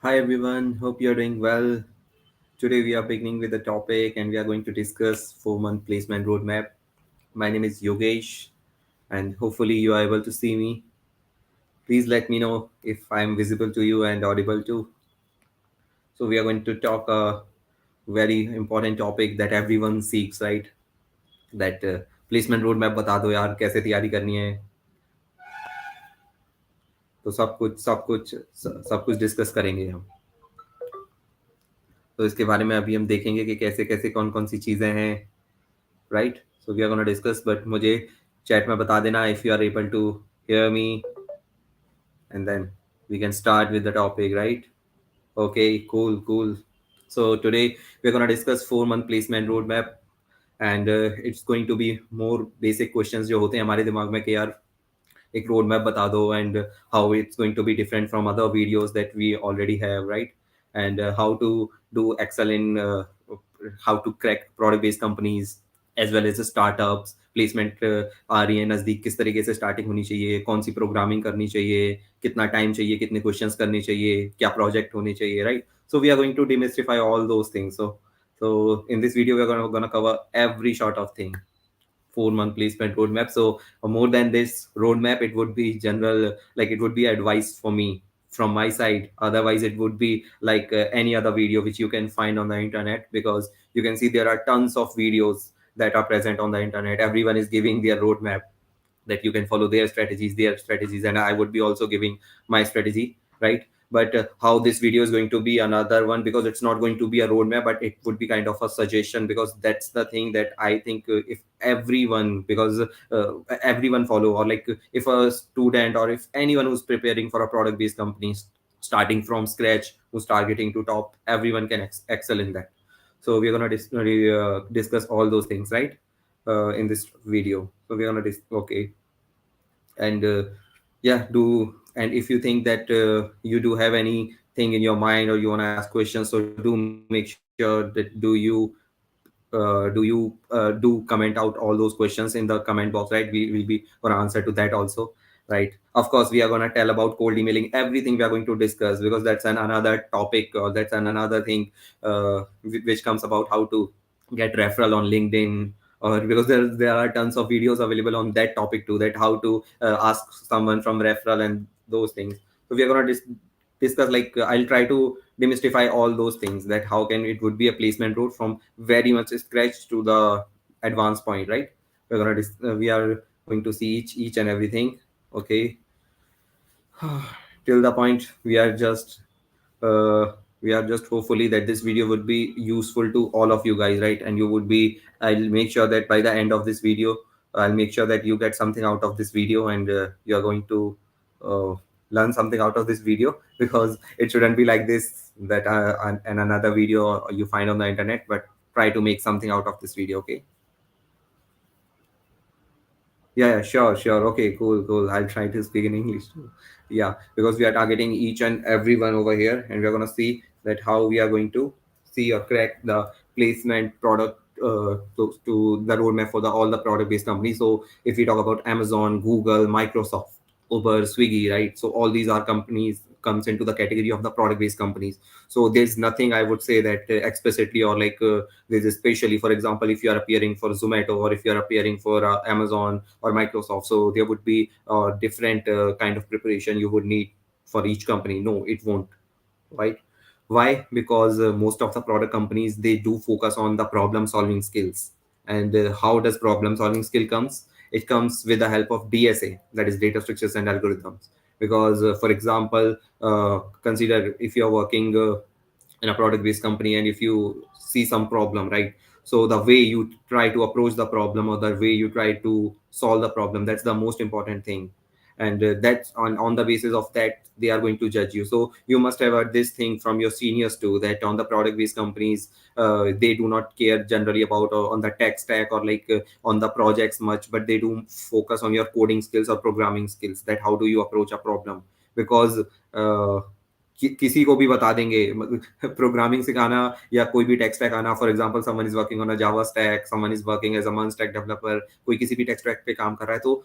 Hi everyone, hope you're doing well. Today we are beginning with a topic and we are going to discuss 4-month placement roadmap. My name is Yogesh and hopefully you are able to see me. Please let me know if I'm visible to you and audible too. So we are going to talk a very important topic that everyone seeks, right? That placement roadmap बता दो यार कैसे तैयारी करनी है. तो सब कुछ डिस्कस करेंगे हम. तो इसके बारे में अभी हम देखेंगे कि कैसे कैसे कौन कौन सी चीज़ें हैं, right. So we are gonna discuss but मुझे चैट में बता देना if you are able to hear me and then we can start with the topic, right? Okay, cool. So today we're going to discuss 4-month placement roadmap and it's going to be more basic questions जो होते हैं हमारे दिमाग में कि यार एक road map बता दो and how it's going to be different from other videos that we already have, right. And how to do excel in how to crack product based companies as well as startups. Placement आ रही है नज़दीक, किस तरीके से starting होनी चाहिए, कौन सी प्रोग्रामिंग करनी चाहिए, कितना टाइम चाहिए, कितने क्वेश्चंस करने चाहिए, क्या प्रोजेक्ट होने चाहिए, right. So we are going to demystify all those things. So in this video we're gonna cover every sort of thing. 4-month placement roadmap. So more than this roadmap, it would be general, like it would be advice for me from my side. Otherwise it would be like any other video which you can find on the internet, because you can see there are tons of videos that are present on the internet. Everyone is giving their roadmap that you can follow their strategies, and I would be also giving my strategy, right. But how this video is going to be another one, because it's not going to be a roadmap, but it would be kind of a suggestion, because that's the thing that I think if everyone, because everyone follow, or like if a student or if anyone who's preparing for a product based company, starting from scratch, who's targeting to top, everyone can excel in that. So we're going to discuss all those things, right, in this video. So we're going to okay. And yeah, do, and if you think that you do have anything in your mind or you want to ask questions, so do make sure that do comment out all those questions in the comment box, right. We will be gonna answer to that also, right. Of course we are gonna tell about cold emailing, everything we are going to discuss, because that's another topic, or that's another thing which comes about how to get referral on LinkedIn, or because there are tons of videos available on that topic too, that how to ask someone from referral and those things. So we are going to discuss, like I'll try to demystify all those things, that how can it would be a placement route from very much scratch to the advanced point, right. We are going to see each and everything, okay. Till the point uh, we are just hopefully that this video would be useful to all of you guys, right. And you would be, I'll make sure that by the end of this video, I'll make sure that you get something out of this video, and you are going to uh, learn something out of this video, because it shouldn't be like this, that and another video you find on the internet, but try to make something out of this video, okay. Yeah, sure. Okay, cool. I'll try to speak in English too. Yeah, because we are targeting each and everyone over here, and we're gonna see that how we are going to see or crack the placement product to the roadmap for the all the product based companies. So if we talk about Amazon, Google, Microsoft, Uber, Swiggy, right? So all these are companies comes into the category of the product based companies. So there's nothing I would say that explicitly, or like this is especially, for example, if you are appearing for Zomato, or if you are appearing for Amazon or Microsoft, so there would be different kind of preparation you would need for each company. No, it won't, right. Why? Because most of the product companies, they do focus on the problem solving skills. And how does problem solving skill comes? It comes with the help of DSA, that is data structures and algorithms. Because for example, consider if you're working in a product based company, and if you see some problem, right. So the way you try to approach the problem, or the way you try to solve the problem, that's the most important thing. And that's on the basis of that they are going to judge you. So you must have heard this thing from your seniors too, that on the product based companies, they do not care generally about on the tech stack, or like on the projects much, but they do focus on your coding skills or programming skills, that how do you approach a problem. Because किसी को भी बता देंगे programming सिखाना या कोई भी tech stack आना. For example someone is working on a Java stack, someone is working as a MEAN stack developer, कोई किसी भी टेक स्टैक पे काम कर रहा है, तो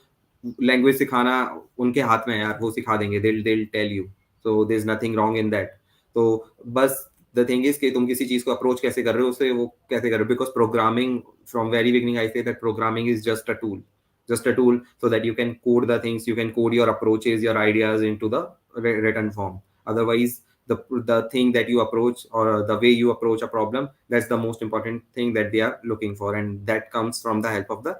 लैंग्वेज सिखाना उनके हाथ में है यार, वो सिखा देंगे, they'll tell you. So there's nothing wrong in that. तो बस द थिंग इज कि तुम किसी चीज को अप्रोच कैसे कर रहे हो उससे वो कैसे कर रहे हो, because programming from very beginning I say that programming is just a tool so that you can code the things, you can code your approaches, your ideas into the written form. Otherwise the thing that you approach or the way you approach a problem, that's the most important thing that they are looking for, and that comes from the help of the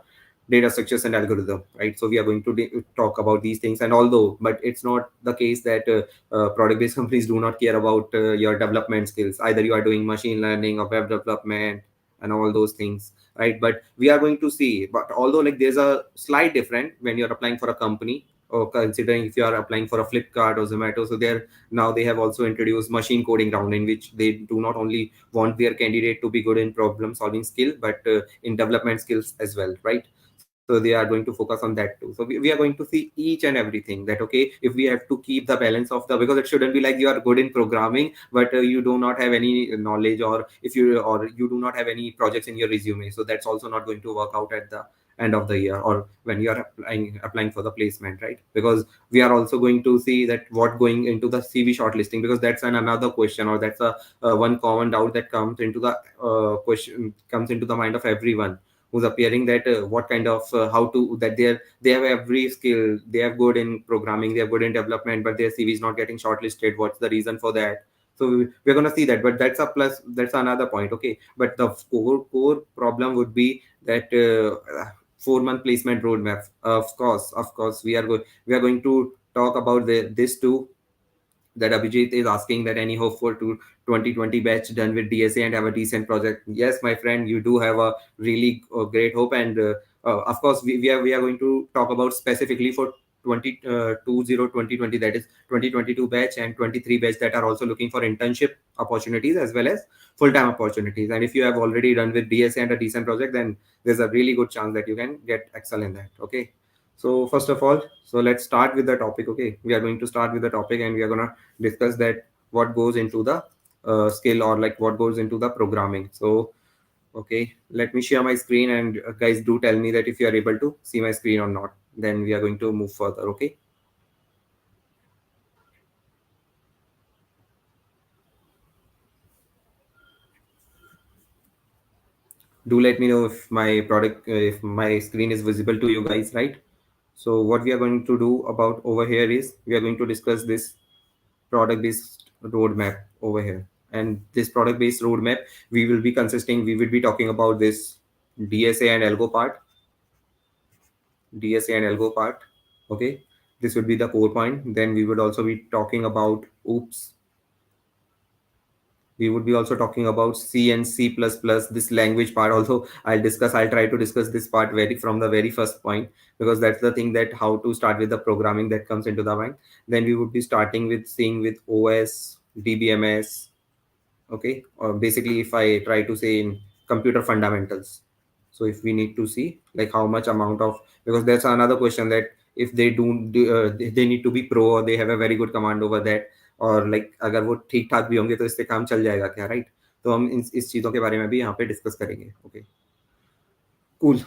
data structures and algorithm, right? So we are going to talk about these things. And although but it's not the case that product based companies do not care about your development skills, either you are doing machine learning or web development and all those things, right? But we are going to see, but although like there's a slight difference when you're applying for a company, or considering if you are applying for a Flipkart or Zomato, so there now they have also introduced machine coding round, in which they do not only want their candidate to be good in problem solving skill, but in development skills as well, right? So they are going to focus on that too. So we are going to see each and everything, that okay, if we have to keep the balance of the, because it shouldn't be like you are good in programming but you do not have any knowledge, or if you or you do not have any projects in your resume, so that's also not going to work out at the end of the year or when you are applying for the placement, right? Because we are also going to see that what going into the CV shortlisting, because that's another question, or that's a one common doubt that comes into the question, comes into the mind of everyone who's appearing, that what kind of how to that they have every skill, they are good in programming, they are good in development, but their CV is not getting shortlisted. What's the reason for that? So we're going to see that, but that's a plus, that's another point, okay? But the core problem would be that 4 month placement roadmap. Of course we are going to talk about this too, that Abhijit is asking that any hope for 2020 batch done with DSA and have a decent project. Yes, my friend, you do have a really great hope, and of course we are going to talk about specifically for 2020, that is 2022 batch and 23 batch, that are also looking for internship opportunities as well as full-time opportunities. And if you have already done with DSA and a decent project, then there's a really good chance that you can get excel in that. Okay, so first of all, so let's start with the topic. Okay, we are going to start with the topic, and we are going to discuss that what goes into the skill, or like what goes into the programming. So okay, let me share my screen, and guys, do tell me that if you are able to see my screen or not, then we are going to move further. Okay, do let me know if my product if my screen is visible to you guys, right? So what we are going to do about over here is we are going to discuss this product based roadmap over here. And this product based roadmap, we will be talking about this DSA and algo part, DSA and algo part. Okay, this would be the core point. Then we would also be talking about oops we would be also talking about C and C++, this language part. Also, I'll try to discuss this part very from the very first point, because that's the thing, that how to start with the programming that comes into the mind. Then we would be starting with seeing with OS, DBMS. Okay, or basically if I try to say in computer fundamentals, so if we need to see like how much amount of, because that's another question, that if they need to be pro, or they have a very good command over that, और like अगर वो ठीक ठाक भी होंगे तो इससे काम चल जाएगा क्या, राइट? तो हम इस चीज़ों के बारे में भी यहाँ पे डिस्कस करेंगे. Okay, cool.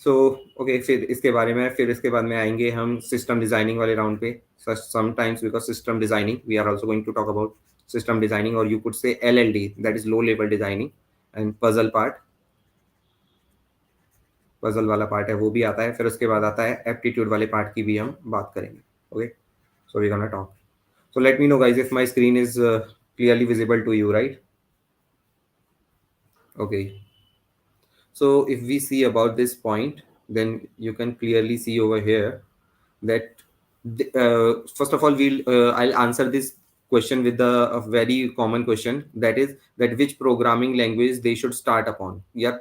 सो ओके, फिर इसके बारे में, फिर इसके बाद में आएंगे हम सिस्टम डिजाइनिंग वाले राउंड पे. Sometimes because system designing we are also going to talk about system designing, और you could say LLD, that is low level designing. And puzzle part, puzzle वाला पार्ट है वो भी आता है. फिर उसके बाद आता है एप्टीट्यूड वाले पार्ट की भी हम बात करेंगे. Okay, so we gonna talk. So let me know, guys, if my screen is clearly visible to you, right? Okay. So if we see about this point, then you can clearly see over here that first of all I'll answer this question with a very common question, that is that which programming language they should start upon. Yeah,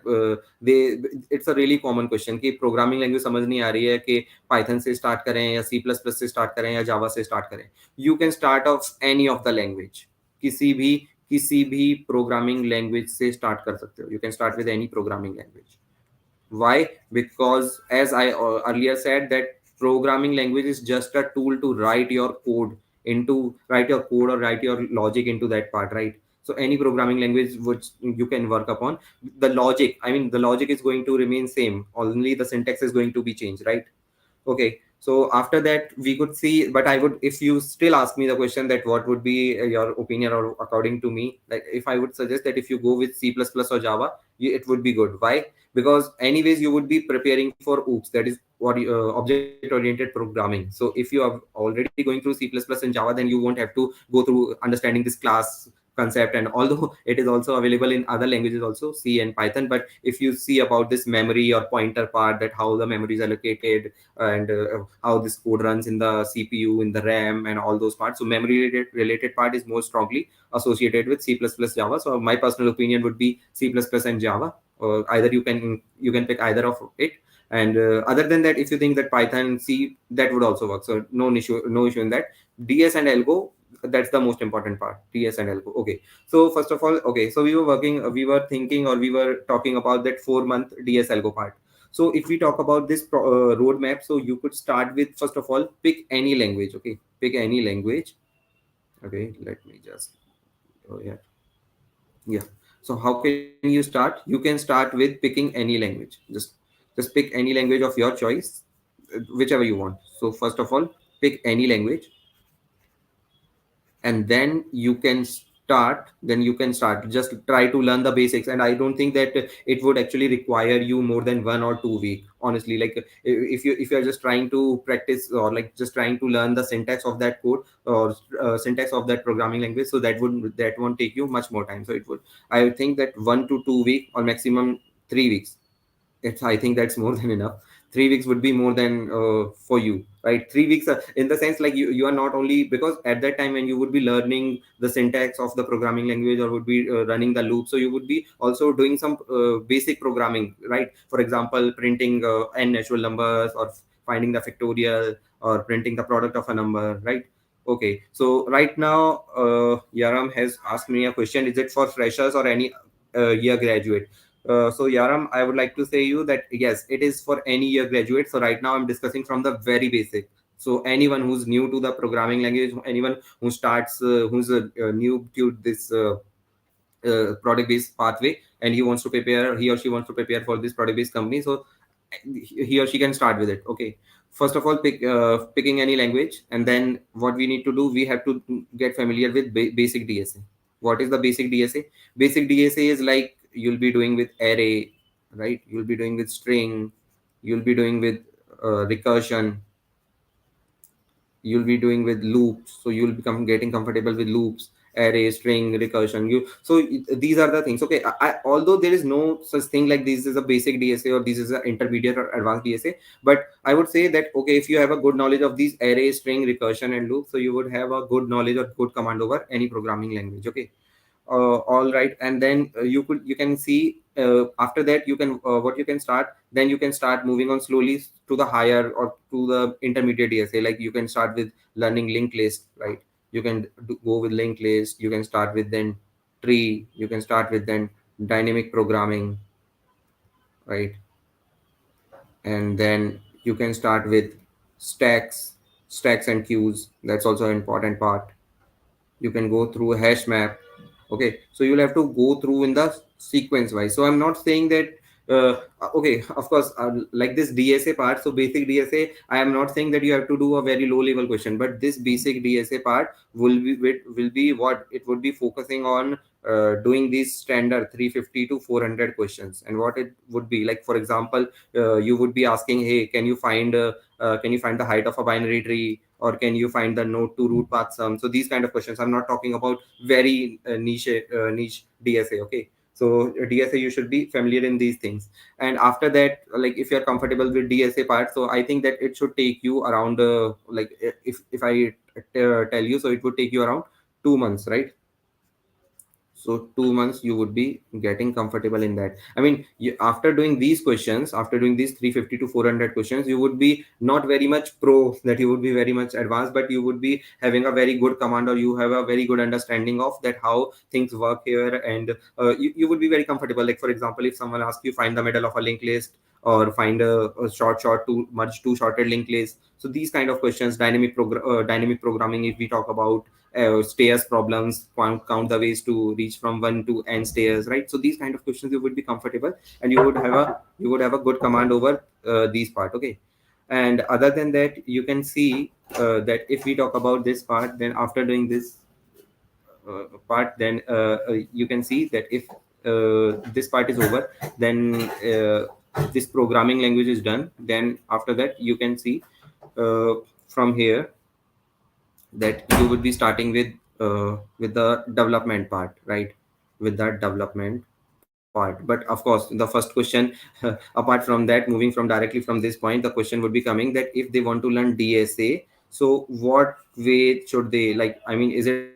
they it's a really common question कि programming language समझ नहीं आ रही है कि Python से start करें या C++ से start करें या Java से start करें. You can start off any of the language. किसी भी प्रोग्रामिंग लैंग्वेज से स्टार्ट कर सकते हो. You can start with any programming language. Why? Because as I earlier said, that programming language is just a tool to write your code or write your logic into that part, right? So any programming language which you can work upon, the logic, I mean the logic is going to remain same, only the syntax is going to be changed, right? Okay, So after that we could see, but I would, if you still ask me the question that what would be your opinion, or according to me, like if I would suggest that if you go with C++ or Java, it would be good. Why? Because anyways you would be preparing for OOPS, that is what object oriented programming. So if you are already going through C++ and Java, then you won't have to go through understanding this class concept. And although it is also available in other languages also, C and Python, but if you see about this memory or pointer part, that how the memory is allocated, and how this code runs in the CPU, in the RAM, and all those parts. So memory related part is more strongly associated with C++, Java. So my personal opinion would be C++ and Java. Either you can pick either of it. And other than that, if you think that Python, C, that would also work. So no issue in that. DS and Algo, that's the most important part. DS and Algo. Okay. So first of all, okay. So we were thinking, or we were talking about that 4 month DS Algo part. So if we talk about this roadmap, so you could start with, first of all, pick any language. Okay, pick any language. Okay, let me just. Oh yeah, yeah. So how can you start? You can start with picking any language. Just pick any language of your choice, whichever you want. So first of all, pick any language, and then you can start, just try to learn the basics. And I don't think that it would actually require you more than 1 or 2 week, honestly. Like if you're just trying to practice, or like just trying to learn the syntax of that code, or syntax of that programming language, so that won't take you much more time. So I would think that 1 to 2 week, or maximum 3 weeks. I think that's more than enough. 3 weeks would be more than for you, right? 3 weeks, in the sense, like you are not only, because at that time when you would be learning the syntax of the programming language, or would be running the loop, so you would be also doing some basic programming, right? For example, printing n natural numbers, or finding the factorial, or printing the product of a number, right? Okay, so right now Yaram has asked me a question: is it for freshers or any year graduate? So Yaram, I would like to say you that yes, it is for any year graduate. So right now I'm discussing from the very basic. So anyone who's new to the programming language, anyone who starts, who's new to this product based pathway, and he or she wants to prepare for this product based company. So he or she can start with it. Okay, first of all, picking any language, and then what we need to do, we have to get familiar with basic DSA. What is the basic DSA? Basic DSA is like you'll be doing with array, right? You'll be doing with string, you'll be doing with recursion, you'll be doing with loops. So you'll become getting comfortable with loops, array, string, recursion. These are the things. Okay, although there is no such thing like this is a basic DSA, or this is an intermediate or advanced DSA, but I would say that okay, if you have a good knowledge of these array, string, recursion, and loop, so you would have a good knowledge or good command over any programming language. Okay, all right. And then you can see, after that you can, what you can start, then you can start moving on slowly to the higher, or to the intermediate DSA. Like you can start with learning linked list, right? You can go with linked list, you can start with then tree, you can start with then dynamic programming, right? And then you can start with stacks and queues. That's also an important part. You can go through a hash map. Okay, so you'll have to go through in the sequence wise. So I'm not saying that okay, of course, like this DSA part, so basic DSA, I am not saying that you have to do a very low level question, but this basic DSA part will be what it would be focusing on, doing these standard 350 to 400 questions. And what it would be like, for example, you would be asking, hey, can you find the height of a binary tree, or can you find the node to root path sum? So these kind of questions. I'm not talking about very niche DSA. Okay, so DSA, you should be familiar in these things. And after that, like if you're comfortable with DSA part, so I think that it should take you around like if I tell you, so it would take you around 2 months, right? So 2 months you would be getting comfortable in that. I mean, after doing these questions, after doing these 350 to 400 questions, you would be not very much pro that you would be very much advanced, but you would be having a very good command, or you have a very good understanding of that how things work here. And you would be very comfortable. Like for example, if someone asks you find the middle of a linked list, or find a short to merge two shorted linked lists, so these kind of questions, dynamic programming, if we talk about stairs problems, count the ways to reach from 1 to n stairs, right? So these kind of questions you would be comfortable, and you would have a good command over these part. Okay, And other than that, you can see that if we talk about this part, then after doing this part, then you can see that if this part is over, then this programming language is done. Then after that, you can see uh, from here that you would be starting with the development part, right? With that development part. But of course, the first question, apart from that, moving from directly from this point, the question would be coming that if they want to learn DSA, so what way should they, like, I mean, is it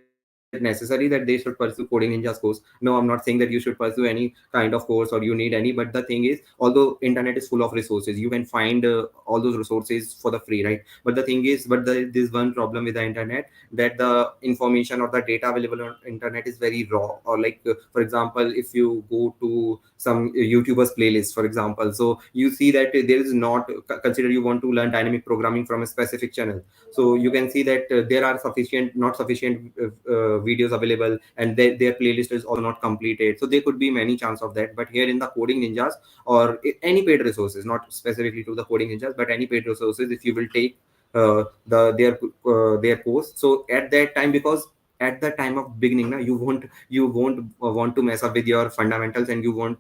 necessary that they should pursue Coding Ninjas course? No, I'm not saying that you should pursue any kind of course or you need any, but the thing is, although internet is full of resources, you can find all those resources for the free, right? But the thing is, there's one problem with the internet, that the information or the data available on internet is very raw. Or like for example, if you go to some YouTubers playlist, for example, so you see that there is not, consider you want to learn dynamic programming from a specific channel, so you can see that there are sufficient not sufficient videos available, and their playlist is also not completed. So there could be many chance of that. But here in the Coding Ninjas, or any paid resources, not specifically to the Coding Ninjas, but any paid resources, if you will take their course, so at that time, because at the time of beginning, you won't want to mess up with your fundamentals, and you won't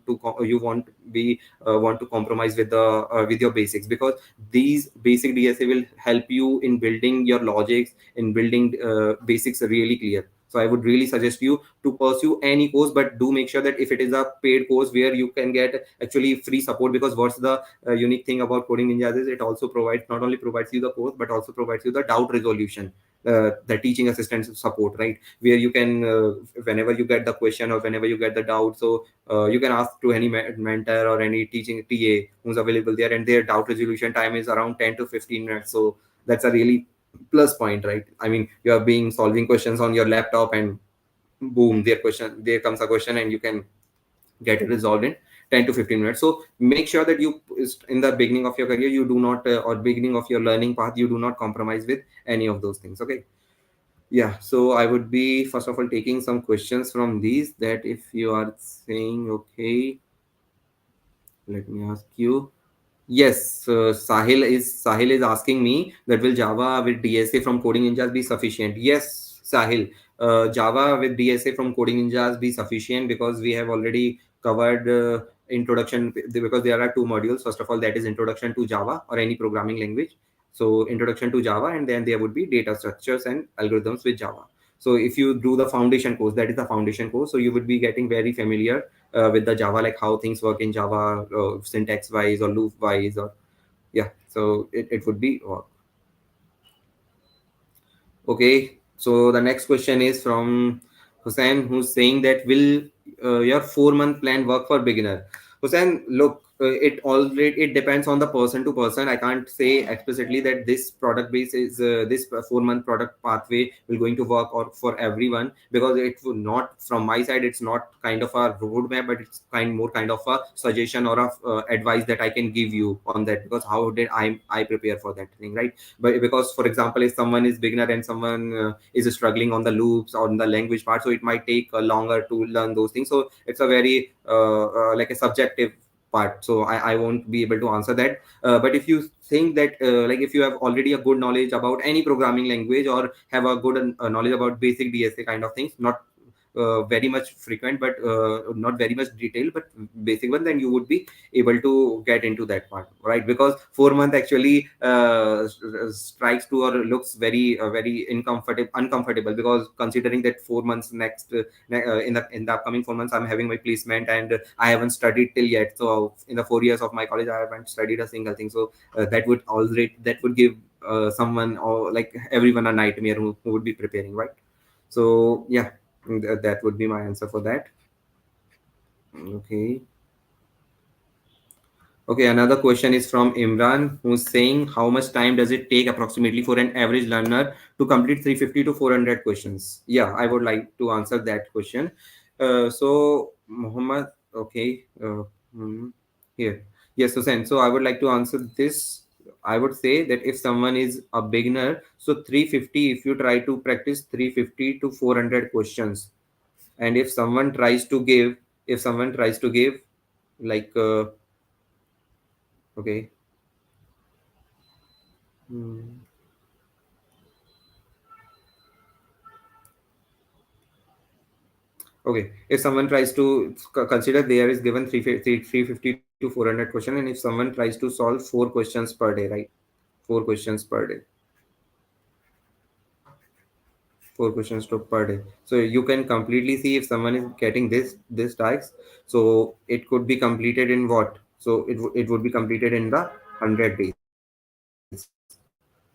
be want to compromise with your basics, because these basic DSA will help you in building your logics, in building basics really clear. So I would really suggest you to pursue any course, but do make sure that if it is a paid course where you can get actually free support, because what's the unique thing about Coding Ninjas is it also provides, not only provides you the course, but also provides you the doubt resolution, the teaching assistant support, right? Where you can, whenever you get the question or whenever you get the doubt, so you can ask to any mentor or any teaching TA who's available there, and their doubt resolution time is around 10 to 15 minutes. So that's a really plus point, right? I mean, you are being solving questions on your laptop, and boom, there comes a question, and you can get it resolved in 10 to 15 minutes. So make sure that you, in the beginning of your career, you do not or beginning of your learning path, you do not compromise with any of those things. Okay. Yeah, so I would be first of all taking some questions from these, that if you are saying okay, let me ask you. Yes, Sahil is asking me that will Java with DSA from Coding Ninjas be sufficient? Yes, Sahil, Java with DSA from Coding Ninjas be sufficient, because we have already covered introduction, because there are two modules. First of all, that is introduction to Java or any programming language. So introduction to Java, and then there would be data structures and algorithms with Java. So if you do the foundation course, that is the foundation course. So you would be getting very familiar with the Java, like how things work in Java, syntax wise or loop wise, or yeah. So it would be okay. So the next question is from Hussein, who's saying that will your 4 month plan work for beginner? Hussein, look, it depends on the person to person. I can't say explicitly that this product base is this 4 month product pathway will going to work or for everyone, because it would not, from my side, it's not kind of a roadmap, but it's kind of a suggestion or a advice that I can give you on that, because how did I prepare for that thing, right? But because, for example, if someone is beginner and someone is struggling on the loops or on the language part, so it might take longer to learn those things. So it's a very like a subjective part, so I won't be able to answer that. But if you think that like if you have already a good knowledge about any programming language, or have a good knowledge about basic DSA kind of things, not very much frequent, but not very much detailed, but basic one, then you would be able to get into that part, right? Because 4 month actually strikes to or looks very uncomfortable, because considering that 4 months next in the upcoming 4 months, I'm having my placement, and I haven't studied till yet. So in the 4 years of my college, I haven't studied a single thing. So that would give someone, or like everyone, a nightmare who would be preparing, right? So yeah, that would be my answer for that. Okay. Okay, another question is from Imran, who's saying how much time does it take approximately for an average learner to complete 350 to 400 questions? Yeah, I would like to answer that question. So, Muhammad, okay, here. Yes, Hussein. So, I would like to answer this. I would say that if someone is a beginner, so 350, if you try to practice 350 to 400 questions, and if someone tries to give like, okay, Hmm. Okay, if someone tries to consider there is given 350 to 400 question, and if someone tries to solve four questions per day, right? Four questions per day, four questions to per day. So you can completely see if someone is getting this task. So it could be completed in what? So it would be completed in the 100 days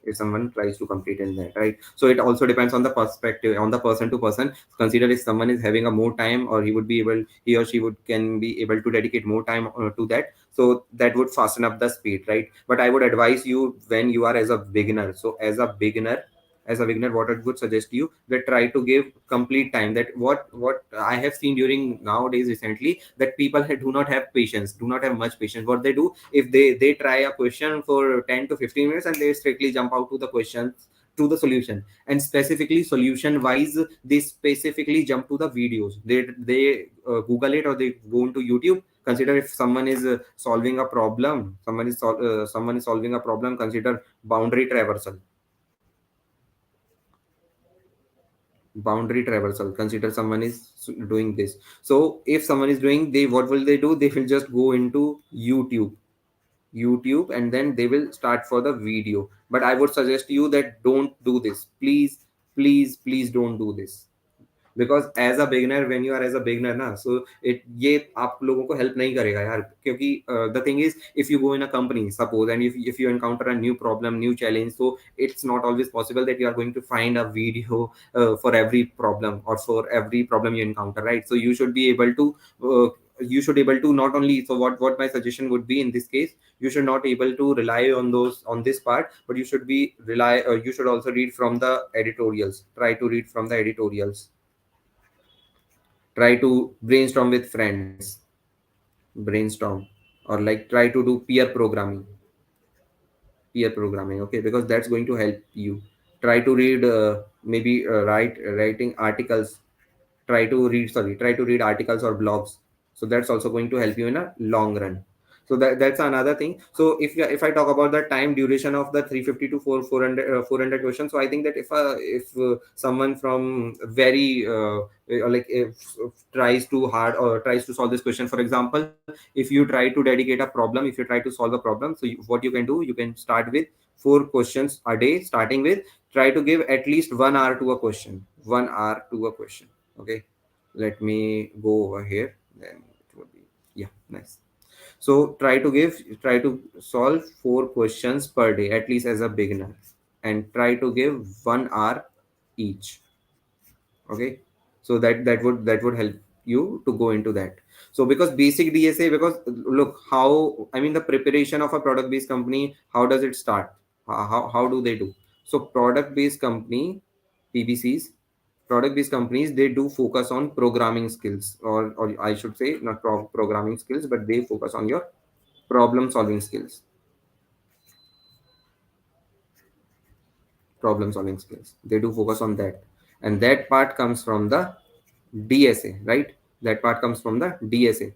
if someone tries to complete in that, right? So it also depends on the perspective, on the person to person. Consider if someone is having a more time, or he would be able, he or she would can be able to dedicate more time to that. So that would fasten up the speed, right? But I would advise you, when you are as a beginner, so as a beginner, what I would suggest you, that try to give complete time. That what I have seen during nowadays recently, that people do not have patience, do not have much patience. What they do, if they try a question for 10 to 15 minutes, and they strictly jump out to the questions, to the solution, and specifically solution wise, they specifically jump to the videos. They google it, or they go into YouTube. Consider if someone is solving a problem, someone is solving a problem. Consider boundary traversal. Boundary traversal, consider someone is doing this. So if someone is doing, they what will they do, they will just go into YouTube, and then they will start for the video. But I would suggest you that don't do this, please. Please don't do this. Because as a beginner, when you are as a beginner ना, so it ये आप लोगों को help नहीं करेगा यार, क्योंकि the thing is, if you go in a company suppose, and if you encounter a new problem, new challenge, so it's not always possible that you are going to find a video for every problem, or for every problem you encounter, right? So you should be able to not only, so what my suggestion would be in this case, you should not able to rely on those, on this part, but you should be rely you should also read from the editorials. Try to read from the editorials. Try to brainstorm with friends. Brainstorm, or like try to do peer programming, okay, because that's going to help you. Try to read, maybe writing articles. Try to read articles or blogs. So that's also going to help you in a long run. So that's another thing. So if I talk about the time duration of the 350 to 400 questions, so I think that if someone from very like if tries to hard, or tries to solve this question, for example, if you try to dedicate a problem, if you try to solve a problem, so what you can do, you can start with four questions a day. Starting with, try to give at least 1 hour to a question. 1 hour to a question. Okay, let me go over here, then it would be, yeah, nice. So try to solve four questions per day, at least as a beginner, and try to give 1 hour each. Okay, so that would help you to go into that. So because basic DSA, because look how, I mean, the preparation of a product based company, how does it start? How do they do? So product based company, PBCs, product based companies, they do focus on programming skills, or I should say not programming skills, but they focus on your problem solving skills. Problem solving skills, they do focus on that. And that part comes from the DSA, right? That part comes from the DSA.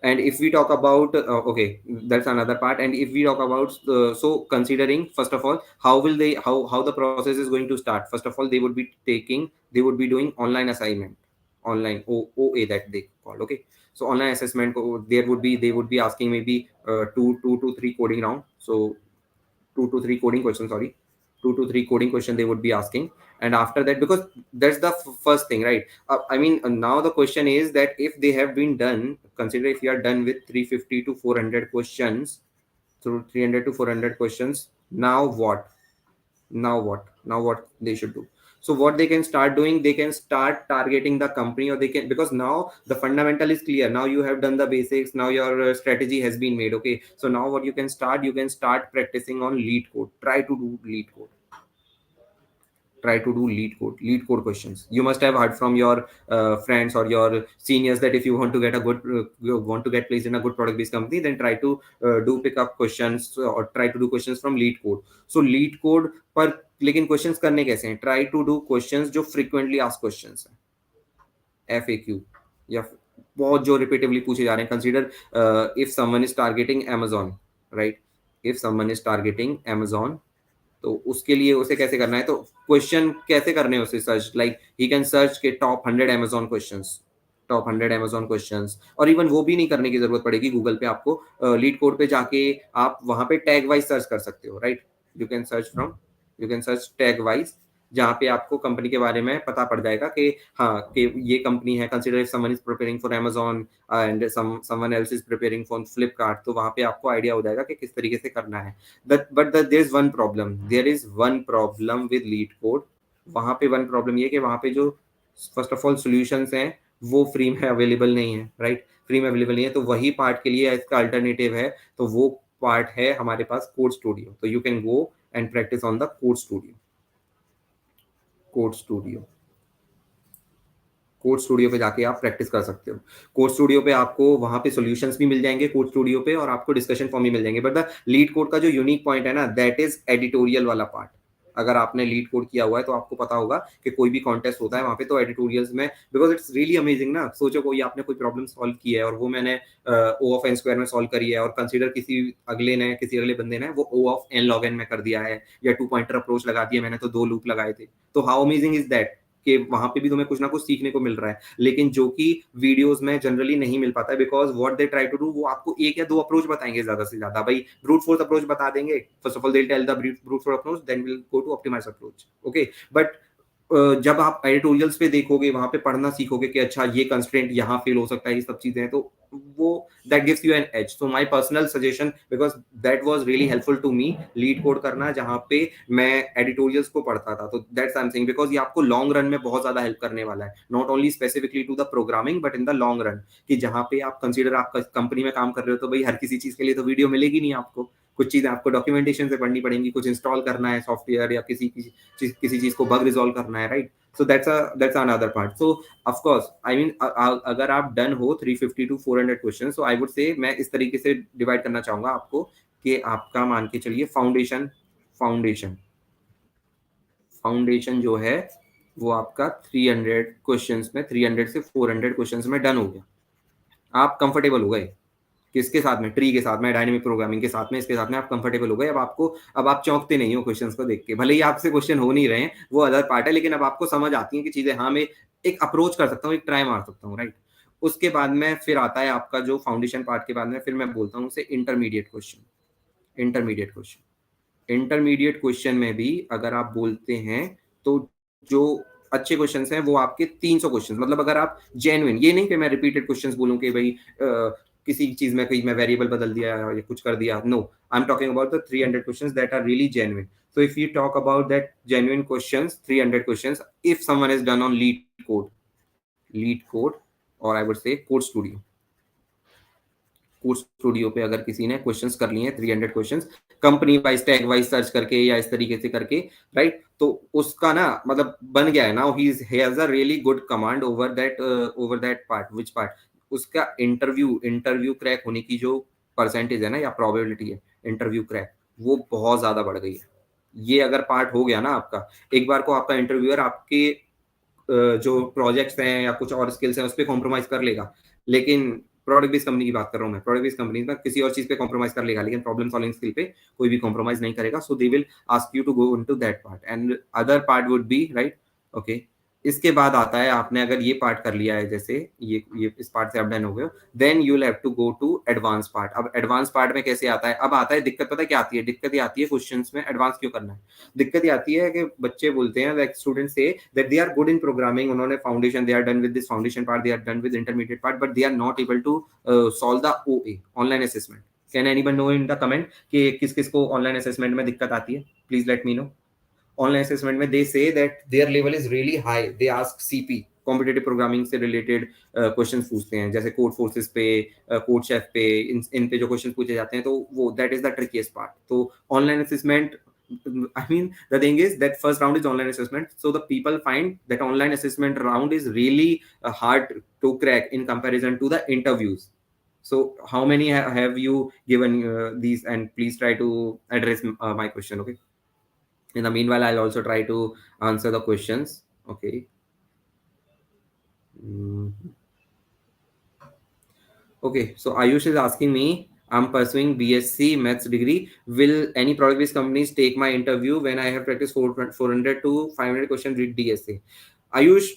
And if we talk about, okay, that's another part. And if we talk about, so considering, first of all, how will they, how the process is going to start? First of all, they would be doing online assignment, online OA that they call. Okay, so online assessment, there would be, they would be asking maybe two to three coding round. So two to three coding questions, sorry, two to three coding question they would be asking. And after that, because that's the first thing, right? I mean, now the question is that if they have been done, consider if you are done with 350 to 400 questions, through 300 to 400 questions, now what? Now what they should do? So what they can start doing, they can start targeting the company, or they can, because now the fundamental is clear. Now you have done the basics, now your strategy has been made. Okay, so now what you can start practicing on lead code. Try to do lead code questions. You must have heard from your friends or your seniors that if you want to get a good you want to get placed in a good product based company, then try to do pick up questions, or try to do questions from lead code. So lead code पर लेकिन questions करने कैसे हैं? Try to do questions जो frequently ask questions हैं, FAQ, या बहुत जो रिपीटेडली पूछे जा रहे हैं. Consider if someone is targeting Amazon, right? If someone is targeting Amazon, तो उसके लिए उसे कैसे करना है, तो क्वेश्चन कैसे करने हैं उसे search, like he can search के top 100 Amazon questions, top 100 Amazon questions, और इवन वो भी नहीं करने की जरूरत पड़ेगी गूगल पे आपको, लीड कोड पे जाके आप वहां पे टैग वाइज सर्च कर सकते हो, right. You can search from, you can search tag wise, जहाँ पे आपको कंपनी के बारे में पता पड़ जाएगा कि हाँ कि ये कंपनी है, consider if someone is preparing for Amazon and someone else is preparing for Flipkart, तो वहाँ पे आपको आइडिया हो जाएगा कि किस तरीके से करना है। But there is one problem, there is one problem with LeetCode. वहाँ पे वन प्रॉब्लम ये कि वहाँ पे जो फर्स्ट ऑफ ऑल सॉल्यूशंस हैं वो फ्री में अवेलेबल नहीं है, राइट। फ्री में अवेलेबल नहीं है, तो वही पार्ट के लिए इसका अल्टरनेटिव है, तो वो पार्ट है हमारे पास कोड स्टूडियो। तो you can go and practice on the code studio, code studio, code studio पे जाके आप प्रैक्टिस कर सकते हो। कोड स्टूडियो पे आपको वहां पे सॉल्यूशंस भी मिल जाएंगे कोड स्टूडियो पे, और आपको डिस्कशन फॉर्म भी मिल जाएंगे। बट द लीड कोड का जो यूनिक पॉइंट है ना, दैट इज एडिटोरियल वाला पार्ट। अगर आपने लीड कोड किया हुआ है तो आपको पता होगा कि कोई भी कॉन्टेस्ट होता है वहां पे, तो एडिटोरियल्स में, बिकॉज इट्स रियली अमेजिंग ना। सोचो कोई आपने कोई प्रॉब्लम सॉल्व की है और वो मैंने ओ ऑफ एन स्क्वायर में सॉल्व करी है, और कंसीडर किसी अगले बंदे ने वो ओ ऑफ एन लॉग एन में कर दिया है, या टू पॉइंटर अप्रोच लगा दिया मैंने तो दो लूप लगाए थे। तो हाउ अमेजिंग इज दैट कि वहां पे भी तुम्हें कुछ ना कुछ सीखने को मिल रहा है, लेकिन जो कि वीडियोस में जनरली नहीं मिल पाता है, because what they try to do, वो आपको एक या दो अप्रोच बताएंगे ज्यादा से ज्यादा, भाई ब्रूट फोर्स अप्रोच बता देंगे। First of all they tell the brute force approach, then will go to optimise approach, okay. But जब आप एडिटोरियल्स पे देखोगे, वहां पे पढ़ना सीखोगे कि अच्छा ये कंस्ट्रेंट यहाँ फेल हो सकता है, ये सब चीजें हैं, तो वो that gives you an edge. So my personal suggestion, because that was really helpful to me, LeetCode करना, जहाँ पे मैं एडिटोरियल्स को पढ़ता था। तो that's I am saying, because ये आपको लॉन्ग रन में बहुत ज्यादा हेल्प करने वाला है, not only specifically to the programming but in the long run. कि जहाँ पे आप कंसीडर आप कंपनी में काम कर रहे हो, तो भाई हर किसी चीज के लिए तो वीडियो मिलेगी नहीं आपको, कुछ चीजें आपको डॉक्यूमेंटेशन से पढ़नी पड़ेंगी, कुछ इंस्टॉल करना है सॉफ्टवेयर, या किसी चीज को बग रिजॉल्व करना है, right. So that's another part. So of course, I mean, अगर आप डन हो 350 to 400 question, so I would say मैं इस तरीके से डिवाइड करना चाहूंगा आपको, कि आपका मान के चलिए फाउंडेशन, फाउंडेशन फाउंडेशन जो है वो आपका 300 क्वेश्चंस में, 300 से 400 क्वेश्चंस में डन हो गया। आप कंफर्टेबल हो गए किसके साथ में, ट्री के साथ में, डायनेमिक प्रोग्रामिंग के साथ में, इसके साथ में आप कंफर्टेबल हो गए। अब आप चौंकते नहीं हो क्वेश्चंस को देख के, भले ही आपसे क्वेश्चन हो नहीं रहे हैं, वो अदर पार्ट है, लेकिन अब आपको समझ आती है कि चीजें, हाँ मैं एक अप्रोच कर सकता हूँ, एक ट्राई मार सकता हूँ, राइट। उसके बाद में फिर आता है आपका जो फाउंडेशन पार्ट के बाद में, फिर मैं बोलता हूँ उसे intermediate question. Intermediate question, intermediate question में भी अगर आप बोलते हैं, तो जो अच्छे क्वेश्चंस हैं वो आपके 300 क्वेश्चंस, मतलब अगर आप जेन्युइन, ये नहीं कि मैं रिपीटेड क्वेश्चंस बोलूं कि भाई किसी चीज में कहीं मैं वेरिएबल बदल दिया या कुछ कर दिया, no, I am talking about the 300 questions that are really genuine. So if you talk about that genuine questions, 300 questions, if someone has done on lead code, or I would say code studio, course studio पे अगर किसी ने questions कर लिए हैं 300 questions, company wise tag wise search करके या इस तरीके से करके, राइट, तो उसका ना मतलब बन गया है, now he has a really good command over that part, which part, उसका इंटरव्यू क्रैक होने की जो परसेंटेज है ना, या प्रोबेबिलिटी है इंटरव्यू क्रैक, वो बहुत ज्यादा बढ़ गई है। ये अगर पार्ट हो गया ना आपका, एक बार को आपका इंटरव्यूअर आपके जो प्रोजेक्ट्स हैं या कुछ और स्किल्स हैं उस पर कॉम्प्रोमाइज कर लेगा, लेकिन प्रोडक्ट बेस्ड कंपनी की बात कर रहा हूँ मैं, प्रोडक्ट बेस्ड कंपनी में किसी और चीज पे कॉम्प्रोमाइज कर लेगा, लेकिन प्रॉब्लम सॉल्विंग स्किल पे कोई भी कॉम्प्रोमाइज नहीं करेगा। So they will ask you to go into that part, and other part would be right, okay. इसके बाद आता है, आपने अगर ये पार्ट कर लिया है, जैसे ये इस पार्ट से आप डन हो गए, then you have to go to advance part. अब एडवांस पार्ट में कैसे आता है, अब आता है दिक्कत, पता है क्या आती है, दिक्कत ये आती है क्वेश्चंस में एडवांस क्यों करना है। दिक्कत ये आती है कि बच्चे बोलते हैं, लाइक स्टूडेंट्स से that they are good in programming, उन्होंने foundation, they are done with this foundation part, they are done with intermediate part, but they are not able to solve the OA online assessment. Can anyone know in the comment कि किस किस को online assessment में दिक्कत आती है, please let me know. Online assessment में they say that their level is really high, they ask CP, competitive programming से रिलेटेड क्वेश्चंस पूछते हैं, जैसे कोड फोर्सेस पे, कोड शेफ पे, इन पे जो क्वेश्चन पूछे जाते हैं, तो वो that is the trickiest part. तो online assessment, I mean, the thing is that first round is online assessment. So the people find that online assessment round is really hard to crack in comparison to the interviews. So how many have you given these? And please try to address my question. Okay. In the meanwhile, I'll also try to answer the questions. Okay. Mm. Okay. So Ayush is asking me, I'm pursuing BSc Maths degree. Will any product-based companies take my interview when I have practiced 400 to 500 questions with DSA? Ayush,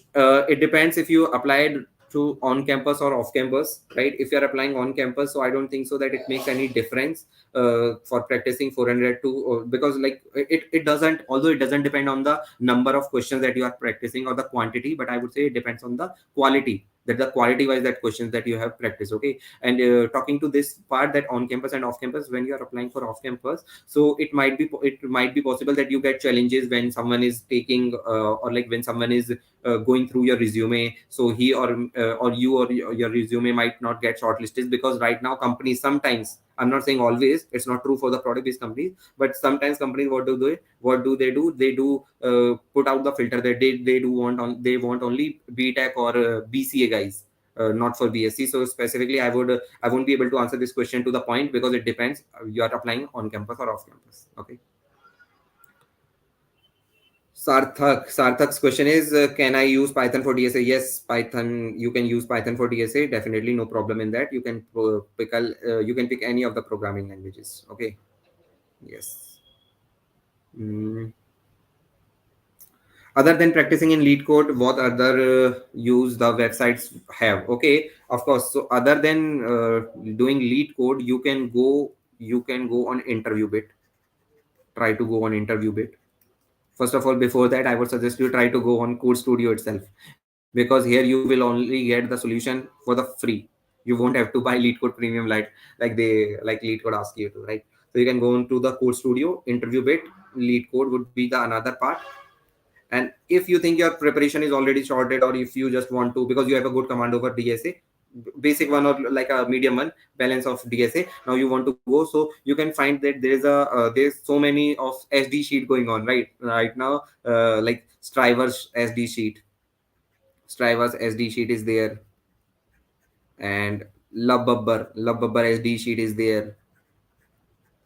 it depends if you applied to on campus or off campus, right? If you're applying on campus, so I don't think so that it makes any difference for practicing 400 to, because like it doesn't, although it doesn't depend on the number of questions that you are practicing or the quantity, but I would say it depends on the quality, that the quality wise that questions that you have practiced. Okay. And talking to this part, that on campus and off campus, when you are applying for off campus, so it might be possible that you get challenges when someone is taking or like when someone is going through your resume, so he or you or your resume might not get shortlisted, because right now companies sometimes, I'm not saying always, it's not true for the product based companies, but sometimes companies, what do they do, put out the filter that they want only B.Tech or BCA guys, not for BSc. So specifically, I won't be able to answer this question to the point, because it depends. You are applying on campus or off campus. Okay. Sarthak's question is, can I use Python for DSA? Yes, Python. You can use Python for DSA. Definitely, no problem in that. You can pick any of the programming languages. Okay. Yes. Mm. Other than practicing in lead code, what other use the websites have? Okay, of course. So other than doing lead code, you can go on interview bit. Try to go on interview bit. First of all, before that, I would suggest you try to go on Code Studio itself, because here you will only get the solution for the free. You won't have to buy lead code premium, like lead code ask you to, right? So you can go into the Code Studio interview bit. Lead code would be the another part. And if you think your preparation is already sorted, or if you just want to, because you have a good command over DSA, basic one or like a medium one, balance of DSA, now you want to go, so you can find that there's so many of SD sheet going on right now, like Striver's SD sheet is there, and Lubbubber SD sheet is there.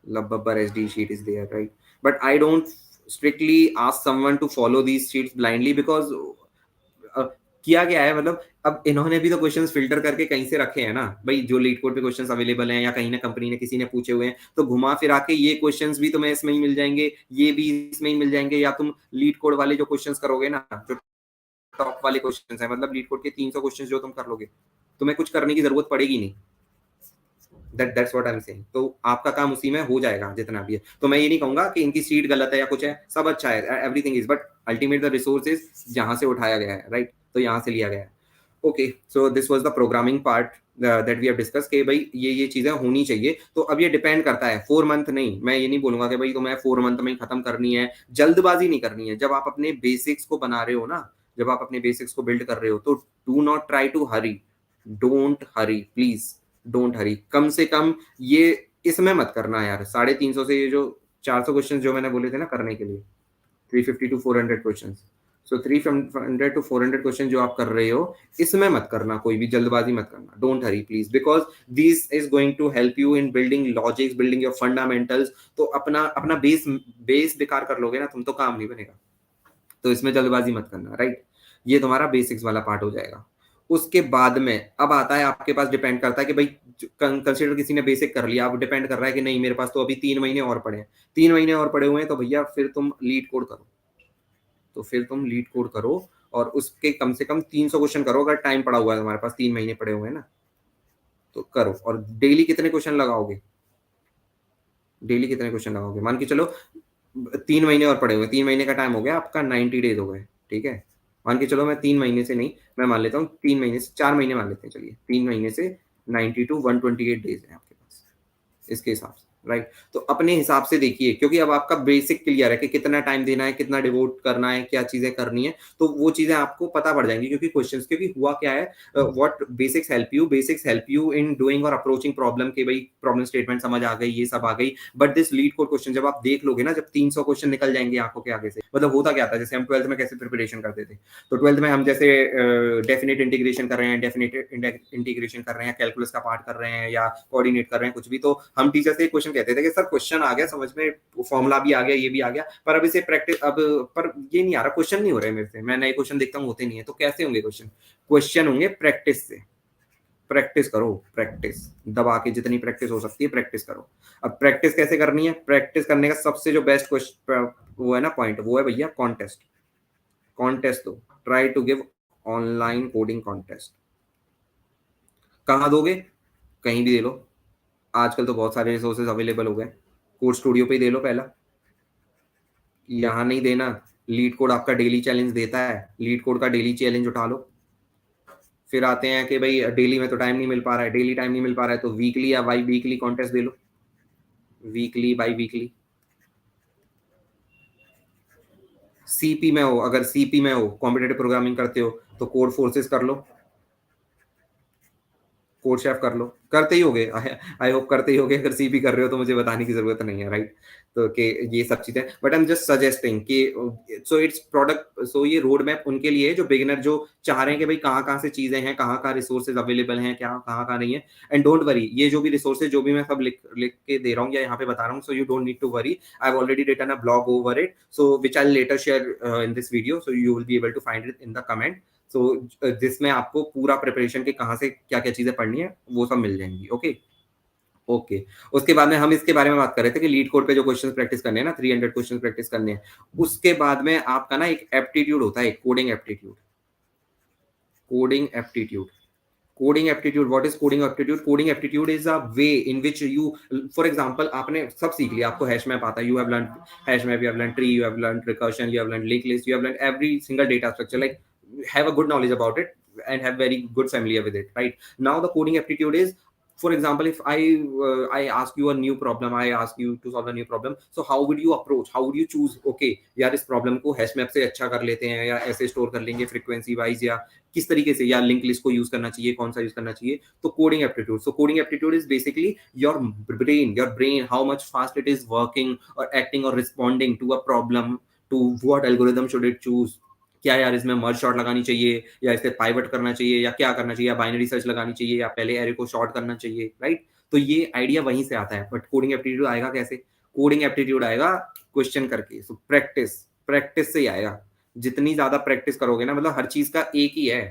Lubbubber SD sheet is there, right? But I don't strictly ask someone to follow these sheets blindly, because अ, किया गया है, मतलब अब इन्होंने भी तो questions filter करके कहीं से रखे हैं ना भाई, जो लीड कोड पे क्वेश्चंस अवेलेबल हैं या कहीं ना कंपनी ने किसी ने पूछे हुए हैं, तो घुमा फिरा के ये क्वेश्चंस भी तुम्हें इसमें ही मिल जाएंगे, ये भी इसमें ही मिल जाएंगे, या तुम लीड कोड वाले जो क्वेश्चंस करोगे ना, जो टॉप वाले क्वेश्चंस है, मतलब लीड कोड के 300 क्वेश्चंस जो तुम कर लोगे, तुम्हें कुछ करने की जरूरत पड़ेगी नहीं। That's what I am saying. तो आपका काम उसी में हो जाएगा जितना भी है। तो मैं ये नहीं कहूंगा कि इनकी सीट गलत है या कुछ है, सब अच्छा है, everything is, but ultimate the resource is जहां से उठाया गया है, राइट? तो यहाँ से लिया गया है। Okay, so this was the programming part that we have discuss कि भाई ये चीजें होनी चाहिए। तो अब ये डिपेंड करता है, 4 मंथ नहीं, मैं ये नहीं बोलूंगा कि भाई तुम्हें 4 मंथ में ही खत्म करनी है, जल्दबाजी नहीं करनी है। जब आप अपने बेसिक्स को बना रहे हो ना, जब आप अपने बेसिक्स को बिल्ड कर रहे हो, तो do not try to hurry, don't hurry, please don't hurry. कम से कम ये इसमें मत करना यार, 350 से ये जो 400 क्वेश्चन जो मैंने बोले थे ना करने के लिए, 350 to 400 question, so 300 to 400 question जो आप कर रहे हो, इसमें मत करना, कोई भी जल्दबाजी मत करना, don't hurry please, because this is going to help you in building logics, building your fundamentals. तो अपना अपना बेस बेकार कर लोगे ना तुम, तो काम नहीं बनेगा। तो इसमें जल्दबाजी मत करना, राइट? ये तुम्हारा बेसिक्स वाला पार्ट हो जाएगा। उसके बाद में अब आता है, आपके पास डिपेंड करता है कि भाई कंसिडर किसी ने बेसिक कर लिया, अब डिपेंड कर रहा है कि नहीं मेरे पास तो अभी 3 महीने और पड़े हैं, 3 महीने और पड़े हुए हैं, तो भैया फिर तुम लीड कोड करो, और उसके कम से कम 300 क्वेश्चन करो। अगर टाइम पड़ा हुआ है तुम्हारे पास, 3 महीने पड़े हुए हैं ना, तो करो। और डेली कितने क्वेश्चन लगाओगे, मान के चलो 3 महीने और पड़े हुए, 3 महीने का टाइम हो गया आपका, 90 डेज हो गए, ठीक है? मान के चलो, मैं 3 महीने से नहीं, मैं मान लेता हूँ 3 महीने से 4 महीने मान लेते हैं, चलिए 3 महीने से 90 to 128 डेज है आपके पास, इसके हिसाब से, राइट? तो अपने हिसाब से देखिए, क्योंकि अब आपका बेसिक क्लियर है कि कितना टाइम देना है, कितना डिवोट करना है, क्या चीजें करनी है, तो वो चीजें आपको पता पड़ जाएंगी। क्योंकि हुआ क्या है, what basics help you in doing और अप्रोचिंग प्रॉब्लम, के भाई प्रॉब्लम स्टेटमेंट समझ आ गई, ये सब आ गई। But this leet code question जब आप देख लोगे ना, जब 300 क्वेश्चन निकल जाएंगे आंखों के आगे से, मतलब होता क्या था, जैसे हम 12th में कैसे प्रिपरेशन करते थे, तो 12th में हम जैसे डेफिनेट इंटीग्रेशन कर रहे हैं, कैलकुलस का पार्ट कर रहे हैं, या कोऑर्डिनेट कर रहे हैं, कुछ भी, तो हम टीचर से एक क्वेश्चन कहते थे कि सर क्वेश्चन आ गया समझ में, फॉर्मूला भी आ गया, ये भी आ गया, पर अब इसे प्रैक्टिस, पर ये नहीं आ रहा, क्वेश्चन नहीं हो रहे मेरे से, मैं नए क्वेश्चन देखता हूँ होते नहीं है, तो कैसे होंगे क्वेश्चन होंगे प्रैक्टिस से, प्रैक्टिस करो, प्रैक्टिस दबा के जितनी प्रैक्टिस हो सकती है प्रैक्टिस करो। अब प्रैक्टिस कैसे करनी है? प्रैक्टिस करने का सबसे जो बेस्ट क्वेश्चन वो है ना पॉइंट, वो है भैया कॉन्टेस्ट। कॉन्टेस्ट दो, try to give online coding contest. कहाँ दोगे? कहीं भी दे लो, आजकल तो बहुत सारे रिसोर्सेज अवेलेबल हो गए। कोड स्टूडियो पे ही दे लो पहला। यहाँ नहीं देना, लीड कोड आपका डेली चैलेंज देता है, लीड कोड का डेली चैलेंज उठा लो। फिर आते हैं कि भाई डेली में तो टाइम नहीं मिल पा रहा है, डेली टाइम नहीं मिल पा रहा है तो वीकली या by weekly contest they low, weekly by weekly. CP में हो, अगर सीपी में हो, कॉम्पिटेटिव प्रोग्रामिंग करते हो, तो कोड फोर्सेस कर लो, कोड शेफ कर लो, करते ही होगे, आई होप करते ही होगे। अगर सीपी कर रहे हो तो मुझे बताने की जरूरत नहीं है, राइट? तो कि ये सब चीजें, but I am just suggesting कि सो इट्स प्रोडक्ट, सो ये रोड मैप उनके लिए जो बिगिनर जो चाह रहे हैं कि भाई कहाँ कहाँ से चीजें हैं, कहाँ कहाँ रिसोर्सेज अवेलेबल हैं, क्या कहाँ कहाँ नहीं है। एंड डोंट वरी, ये जो भी रिसोर्सेज जो भी मैं सब लिख लिख के दे रहा हूँ या यहाँ पे बता रहा हूँ, so you don't need to worry. I have already written a blog over it, so which I later share in this video, so you will be able to find it in the comment. So जिसमें आपको पूरा preparation के कहाँ से क्या क्या चीजें पढ़नी है वो सब मिल जाएंगी। Okay okay. उसके बाद में हम इसके बारे में बात कर रहे थे कि लीड कोड पे जो क्वेश्चंस प्रैक्टिस करने हैं ना, 300 क्वेश्चंस प्रैक्टिस करने हैं। उसके बाद में आपका ना एक एप्टीट्यूड होता है, coding aptitude. Coding aptitude, coding aptitude, what is coding aptitude? Coding aptitude is a way in which you, for example आपने सब सीख लिया, आपको हैश मैप आता है, you have learn hash map, you have learn tree, you have learn recursion, you have learn link list, you have learn every single data structure, like have a good knowledge about it and have very good familiar with it, right? Now the coding aptitude is, for example, if I ask you a new problem, I ask you to solve a new problem, so how would you approach, how would you choose? Okay यार, इस problem को hash map से अच्छा कर लेते हैं, या ऐसे स्टोर कर लेंगे फ्रीक्वेंसी वाइज, या किस तरीके से, या लिंक लिस्ट को यूज करना चाहिए, कौन सा यूज करना चाहिए। तो coding aptitude, so coding aptitude is basically your brain how much fast it is working or acting or responding to a problem, to what algorithm should it choose, क्या यार इसमें मर्ज शॉर्ट लगानी चाहिए, या इसे पाइवट करना चाहिए, या क्या करना चाहिए, या बाइनरी सर्च लगानी चाहिए, या पहले एरे को शॉर्ट करना चाहिए, राइट? तो ये आइडिया वहीं से आता है। बट कोडिंग एप्टीट्यूड आएगा कैसे? कोडिंग एप्टीट्यूड आएगा क्वेश्चन करके, सो प्रैक्टिस, प्रैक्टिस से ही आएगा। जितनी ज्यादा प्रैक्टिस करोगे ना, मतलब हर चीज का एक ही है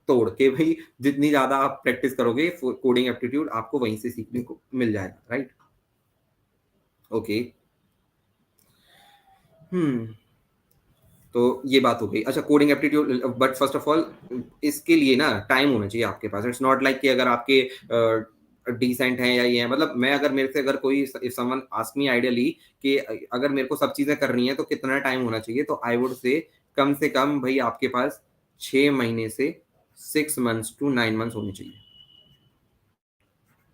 तोड़ के भाई, जितनी ज्यादा आप प्रैक्टिस करोगे कोडिंग एप्टीट्यूड आपको वहीं से सीखने को मिल जाएगा, राइट? ओके। हम्म। तो ये बात हो गई। अच्छा, coding aptitude, but first of all इसके लिए ना टाइम होना चाहिए आपके पास। इट्स नॉट लाइक कि अगर आपके डिसेंट हैं या ये हैं, मतलब मैं अगर मेरे से अगर कोई, if someone ask me ideally कि अगर मेरे को सब चीजें करनी है तो कितना टाइम होना चाहिए, तो आई वुड से कम भाई आपके पास 6 महीने से 6 months to 9 months होनी चाहिए।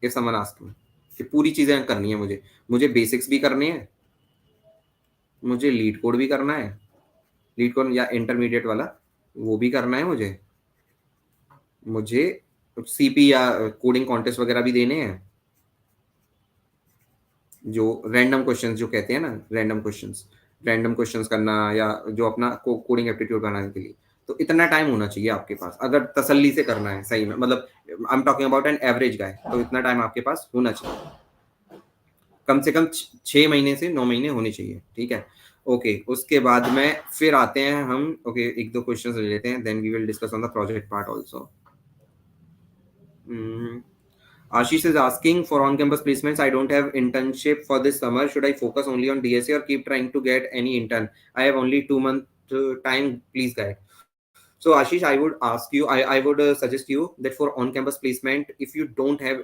इफ समवन आस्क मी कि पूरी चीजें करनी है, मुझे बेसिक्स भी करने हैं, मुझे लीड कोड भी करना है, लीड कोड या इंटरमीडिएट वाला वो भी करना है, मुझे सीपी या कोडिंग कॉन्टेस्ट वगैरह भी देने हैं, जो रैंडम क्वेश्चंस जो कहते हैं ना, रैंडम क्वेश्चंस करना, या जो अपना कोडिंग एप्टीट्यूड बनाने के लिए। तो इतना टाइम होना चाहिए आपके पास, अगर तसल्ली से करना है सही में, मतलब I am talking about an average guy, तो इतना टाइम आपके पास होना चाहिए, कम से कम 6 महीने से 9 महीने होने चाहिए, ठीक है? ओके, उसके बाद में फिर आते हैं हम, ओके एक दो क्वेश्चंस ले लेते हैं, then we will discuss on the project part also. Ashish is asking for on-campus placements. I don't have internship for this summer. Should I focus only on DSA or keep trying to get any intern? I have only 2 month time. Please guide. So Ashish, I would ask you, I would suggest you that for on-campus placement, if you don't have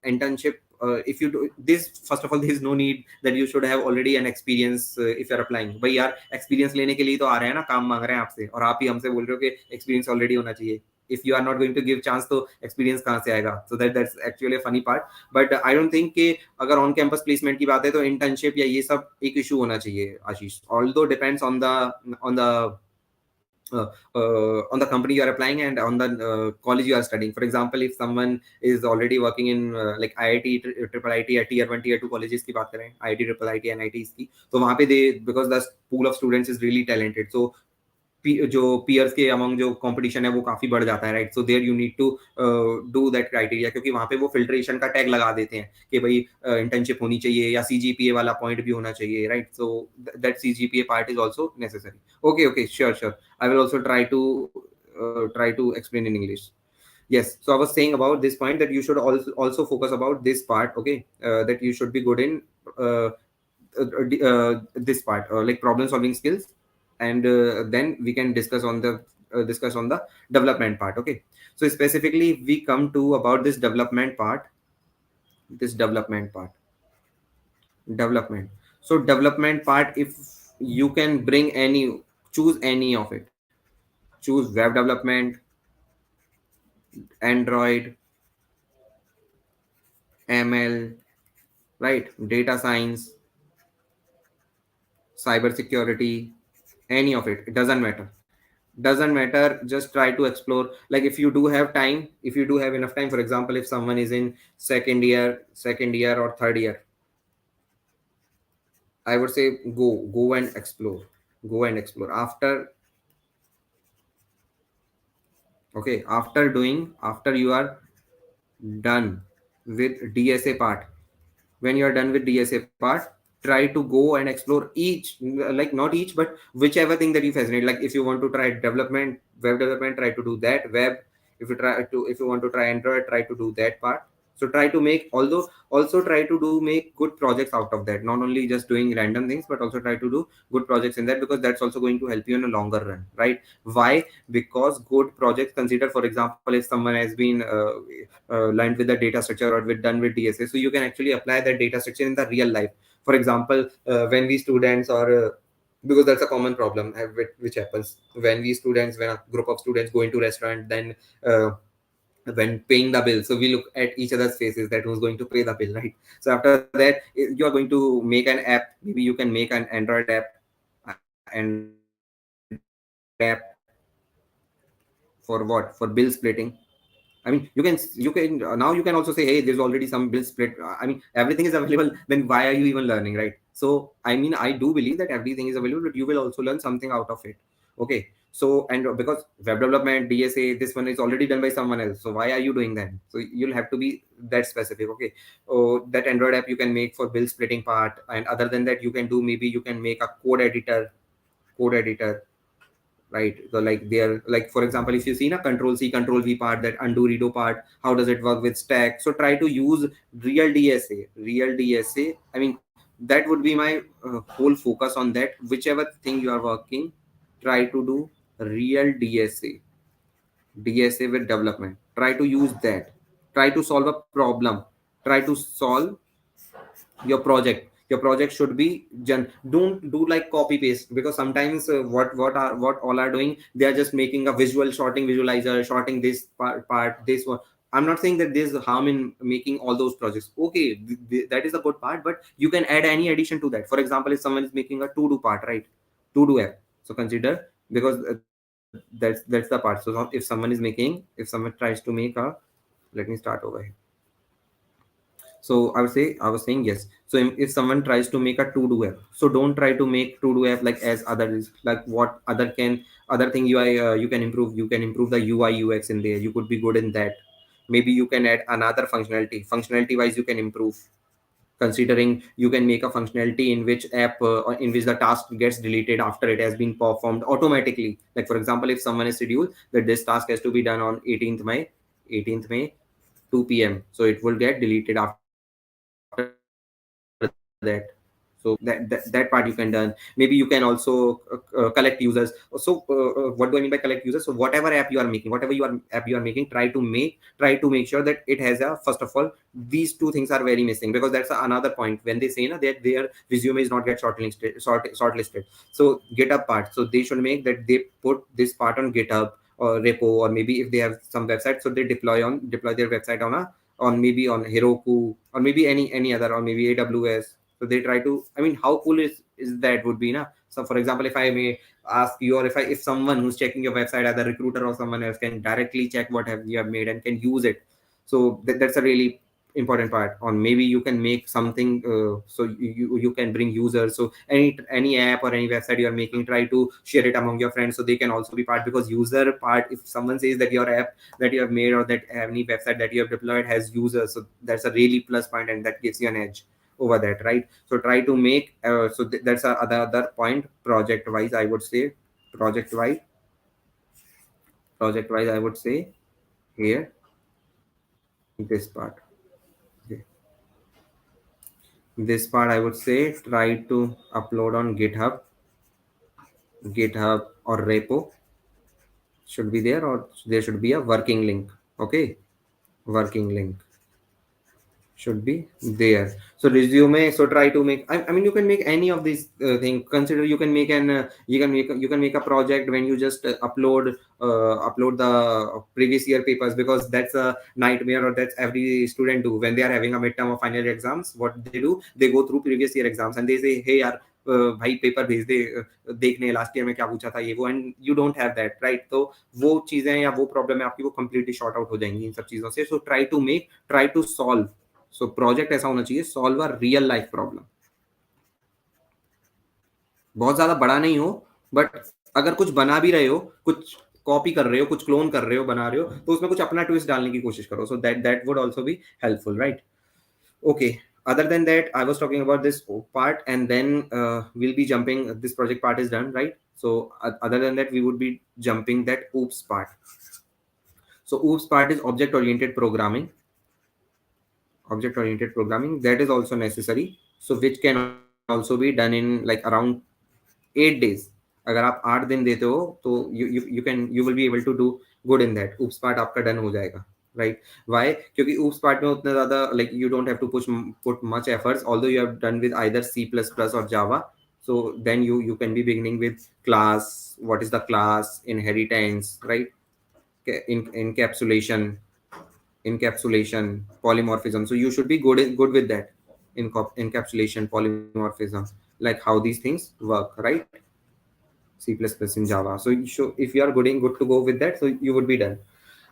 internship, if you do this, first of all, there is no need that you should have already an experience if you're applying. भाई यार experience लेने के लिए तो आ रहे हैं ना, काम मांग रहे हैं आपसे, और आप ही हमसे बोल रहे हो कि experience already होना चाहिए। If you are not going to give chance, तो experience कहाँ से आएगा? So that's actually a funny part. But I don't think कि अगर on campus placement की बात है तो internship या ये सब एक issue होना चाहिए आशीष। Although depends on the company you are applying and on the college you are studying. For example, if someone is already working in like IIT, triple IT या tier 1 tier 2 colleges की बात करें, IIT, triple IT, NITs की, तो वहाँ पे because the pool of students is really talented, so जो peers के among जो competition है वो काफी बढ़ जाता है, right? So there you need to do that criteria, क्योंकि वहाँ पे वो filtration का tag लगा देते हैं कि भाई internship होनी चाहिए या CGPA वाला point भी होना चाहिए, right? So that CGPA part is also necessary. Okay, sure. I will also try to explain in English. Yes, so I was saying about this point that you should also focus about this part, okay? That you should be good in this part, like problem solving skills, and then we can discuss on the development part, okay? So specifically we come to about this development part, this development. So development part, if you can bring any, choose any of it, choose web development, Android, ML, right, data science, cyber security, any of it, it doesn't matter, doesn't matter, just try to explore. Like if you do have time, if you do have enough time, for example, if someone is in second year or third year, I would say go and explore, go and explore after, okay, after doing, after you are done with DSA part, when you are done with DSA part, try to go and explore each, like not each, but whichever thing that you fascinate. Like if you want to try development, web development, try to do that. Web, if you want to try Android, try to do that part. So try to make, although also try to do make good projects out of that, not only just doing random things, but also try to do good projects in that, because that's also going to help you in a longer run, right? Why? Because good projects, consider for example, if someone has been learned with the data structure or with done with DSA, so you can actually apply that data structure in the real life. For example, when we students or because that's a common problem which happens when we students, when a group of students go into restaurant, then when paying the bill, so we look at each other's faces that who's going to pay the bill, right? So after that, you are going to make an app, maybe you can make an Android app, for what, for bill splitting. I mean, you can now you can also say, hey, there's already some bill split. I mean, everything is available. Then why are you even learning, right? So I mean, I do believe that everything is available, but you will also learn something out of it. Okay. So and because web development, DSA, this one is already done by someone else. So why are you doing that? So you'll have to be that specific. Okay. Oh, that Android app you can make for bill splitting part, and other than that, you can do, maybe you can make a code editor, right? So like there, like for example, if you see a control C control V part, that undo redo part, how does it work with stack? So try to use real dsa. I mean, that would be my whole focus on that. Whichever thing you are working, try to do real dsa with development, try to use that, try to solve a problem, try to solve your project should be don't do like copy paste, because sometimes what all are doing, they are just making a visual sorting visualizer, sorting this part this one. I'm not saying that there's harm in making all those projects, okay, that is the good part, but you can add any addition to that. For example, if someone is making a to do part, right, to do app, so consider, because that's the part. So if someone tries to make a, let me start over here. So I was saying yes. So if someone tries to make a to do app, so don't try to make to do app like as others, like what other thing you can improve. You can improve the UI UX in there. You could be good in that. Maybe you can add another functionality wise you can improve. Considering you can make a functionality in which app in which the task gets deleted after it has been performed automatically. Like for example, if someone is scheduled that this task has to be done on 18th May 2 p.m. So it will get deleted after that. So that part you can done. Maybe you can also collect users. So what do I mean by collect users? So whatever app you are making, try to make sure that it has a, first of all, these two things are very missing, because that's another point when they say that their resume is not get shortlisted. So GitHub part, so they should make that they put this part on GitHub or repo, or maybe if they have some website, so they deploy their website on maybe on Heroku, or maybe any other, or maybe AWS. So they try to, I mean, how cool is that would be na. So for example, if I may ask you, or if someone who's checking your website, either recruiter or someone else, can directly check what have you have made and can use it. So that's a really important part. Or maybe you can make something, so you can bring users. So any app or any website you are making, try to share it among your friends so they can also be part. Because user part, if someone says that your app that you have made, or that any website that you have deployed has users, so that's a really plus point, and that gives you an edge over that, right? So try to make that's a other point. Project wise, I would say, project wise I would say here. this part. Okay. This part I would say try to upload on GitHub or repo should be there, or there should be a working link. Okay, working link should be there. So resume, so try to make, I mean you can make any of these thing. Consider you can make an you can make a project when you just upload the previous year papers, because that's a nightmare, or that's every student do when they are having a midterm or final exams. What they do, they go through previous year exams and they say, hey yaar, भाई paper भेज दे, देखने last year में क्या पूछा था ये वो, and you don't have that right. तो वो चीजें या वो प्रॉब्लम है आपकी, वो कंप्लीटली शॉर्ट आउट हो जाएंगी इन सब चीजों से. So try to solve. So project ऐसा होना चाहिए, solve a real life problem. बहुत ज्यादा बड़ा नहीं हो, बट अगर कुछ बना भी रहे हो, कुछ कॉपी कर रहे हो, कुछ क्लोन कर रहे हो, बना रहे हो, तो उसमें कुछ अपना ट्विस्ट डालने की कोशिश करो. So that would also be helpful, right? Okay. Other than that, I was talking about this part, and then we'll be jumping. This project part is done, right? So other than that, we would be jumping that oops part. So oops part is object oriented programming, that is also necessary. So which can also be done in like around 8 days. अगर आप 8 दिन देते हो तो you will be able to do good in that. oops part आपका done हो जाएगा, right? Why? क्योंकि oops part में उतना ज्यादा like you don't have to put much efforts, although you have done with either C++ or Java. So then you can be beginning with class, what is the class, inheritance, right? Encapsulation, polymorphism. So you should be good with that. Encapsulation, polymorphism, like how these things work, right? C++ in Java. So if you are good to go with that, so you would be done.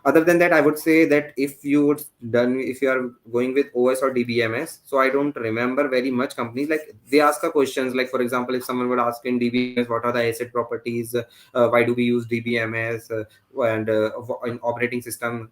Other than that, I would say that if you are going with OS or DBMS, so I don't remember very much companies, like they ask a questions, like for example, if someone would ask in DBMS, what are the asset properties, why do we use DBMS, and in operating system,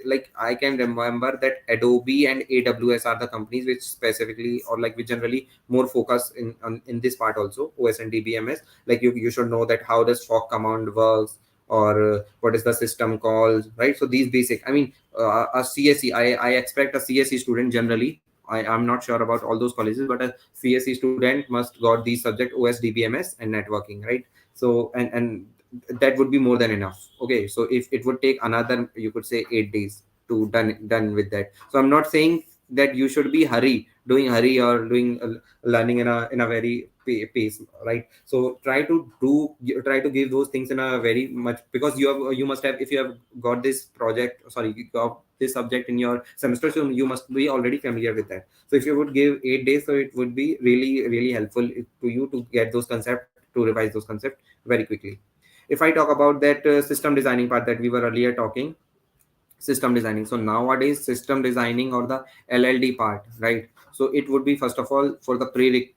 like I can remember that Adobe and AWS are the companies which specifically, or like we generally more focus in this part also, OS and DBMS. Like you should know that how does fork command works, or what is the system called, right? So these basic, I mean, a CSE, I expect a CSE student generally, I'm not sure about all those colleges, but a CSE student must got these subject, OS, DBMS and networking, right? So and that would be more than enough. Okay, so if it would take another, you could say 8 days to done with that. So I'm not saying that you should be hurry or doing learning in a very pace, right? So try to give those things in a very much, because you must have, if you have got this project, sorry, you got this subject in your semester, so you must be already familiar with that. So if you would give 8 days, so it would be really helpful to you to get those concepts, to revise those concepts very quickly. If I talk about that system designing part that we were earlier talking, system designing, so nowadays system designing or the LLD part, right? So it would be first of all for the prerequisite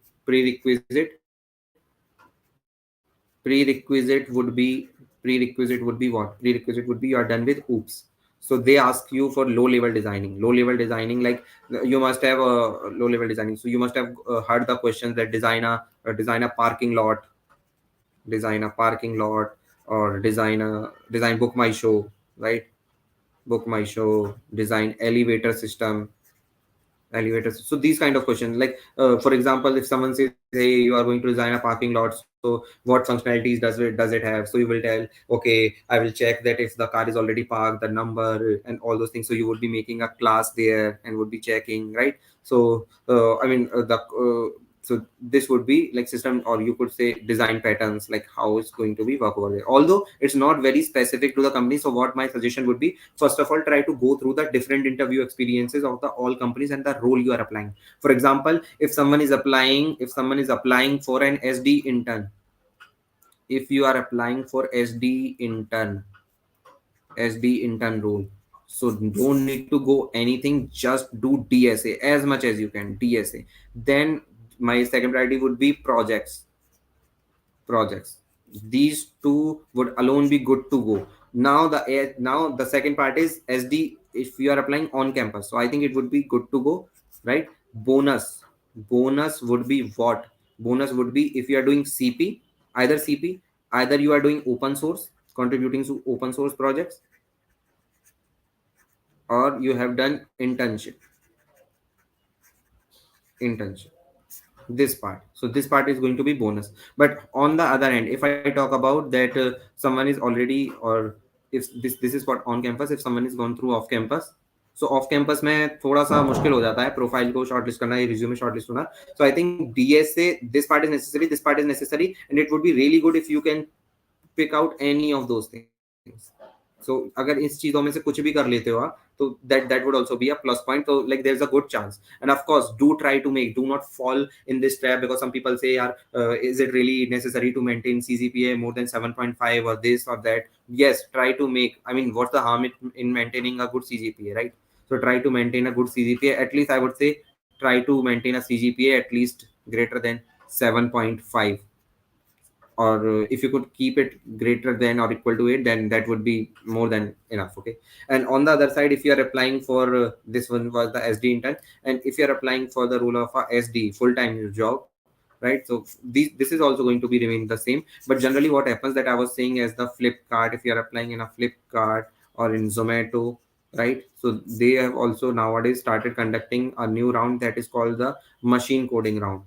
would be prerequisite would be what? Prerequisite would be you are done with oops. So they ask you for low level designing, like you must have a low level designing. So you must have heard the questions that design a parking lot, or design book my show, right? Book my show, design elevators. So these kind of questions, like for example, if someone says, hey, you are going to design a parking lot, so what functionalities does it have? So you will tell, okay, I will check that if the car is already parked, the number and all those things. So you would be making a class there and would be checking, right? So I mean the so this would be like system, or you could say design patterns, like how it's going to be work over there, although it's not very specific to the company. So what my suggestion would be, first of all, try to go through the different interview experiences of the all companies and the role you are applying. For example, if someone is applying for an SD intern, if you are applying for SD intern role, so don't need to go anything, just do DSA as much as you can, DSA. Then my second priority would be projects. These two would alone be good to go. Now the second part is SD. If you are applying on campus, so I think it would be good to go, right? Bonus would be what? Bonus would be if you are doing CP, either you are doing open source, contributing to open source projects, or you have done internship, this part. So this part is going to be bonus. But on the other hand, if I talk about that, someone is already, or if this is what on campus, if someone is gone through off campus, so off campus में थोड़ा सा मुश्किल हो जाता है profile को shortlist करना या रिज्यूमे शॉर्टलिस्ट होना. सो आई थिंक डीएस से this part is necessary, this part is necessary, and it would be really good if you can pick out any of those things. So अगर इस चीजों में से कुछ भी कर लेते हो आप, तो that would also be a plus point. So like there's a good chance. And of course, do not fall in this trap, because some people say, "Yaar, is it really necessary to maintain CGPA more than 7.5 or this or that?" Yes, try to make. I mean, what's the harm in maintaining a good CGPA, right? So try to maintain a good CGPA. At least I would say try to maintain a CGPA at least greater than 7.5, or if you could keep it greater than or equal to it, then that would be more than enough. Okay. And on the other side, if you are applying for this one was the SD intern, and if you are applying for the role of a SD full-time job, right? So this is also going to be remain the same. But generally what happens, that I was saying, as the Flipkart, if you are applying in a Flipkart or in Zomato, right? So they have also nowadays started conducting a new round that is called the machine coding round.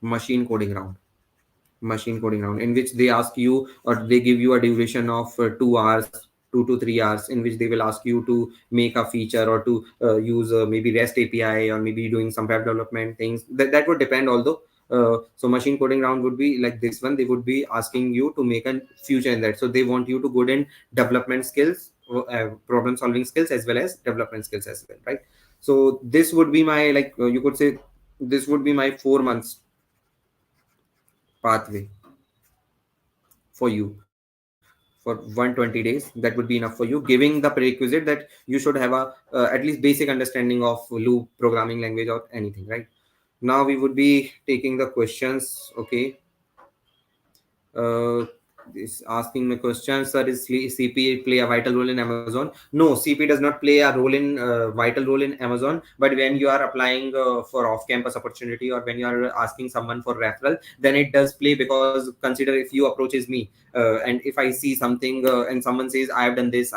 machine coding round machine coding round, in which they ask you, or they give you a duration of 2 hours, 2 to 3 hours, in which they will ask you to make a feature, or to use maybe REST API, or maybe doing some web development things. That would depend, although. So machine coding round would be like this one. They would be asking you to make a future in that. So they want you to good in development skills, problem solving skills, as well as development skills as well, right? So this would be my, like, you could say, this would be my 4 months pathway for you, for 120 days. That would be enough for you, giving the prerequisite that you should have a at least basic understanding of loop programming language or anything, right? Now we would be taking the questions. Okay. uh, is asking me question, sir, is CP play a vital role in Amazon? No, CP does not play a role in vital role in Amazon. But when you are applying for off campus opportunity, or when you are asking someone for referral, then it does play. Because consider, if you approaches me, and if I see something, and someone says, I have done this,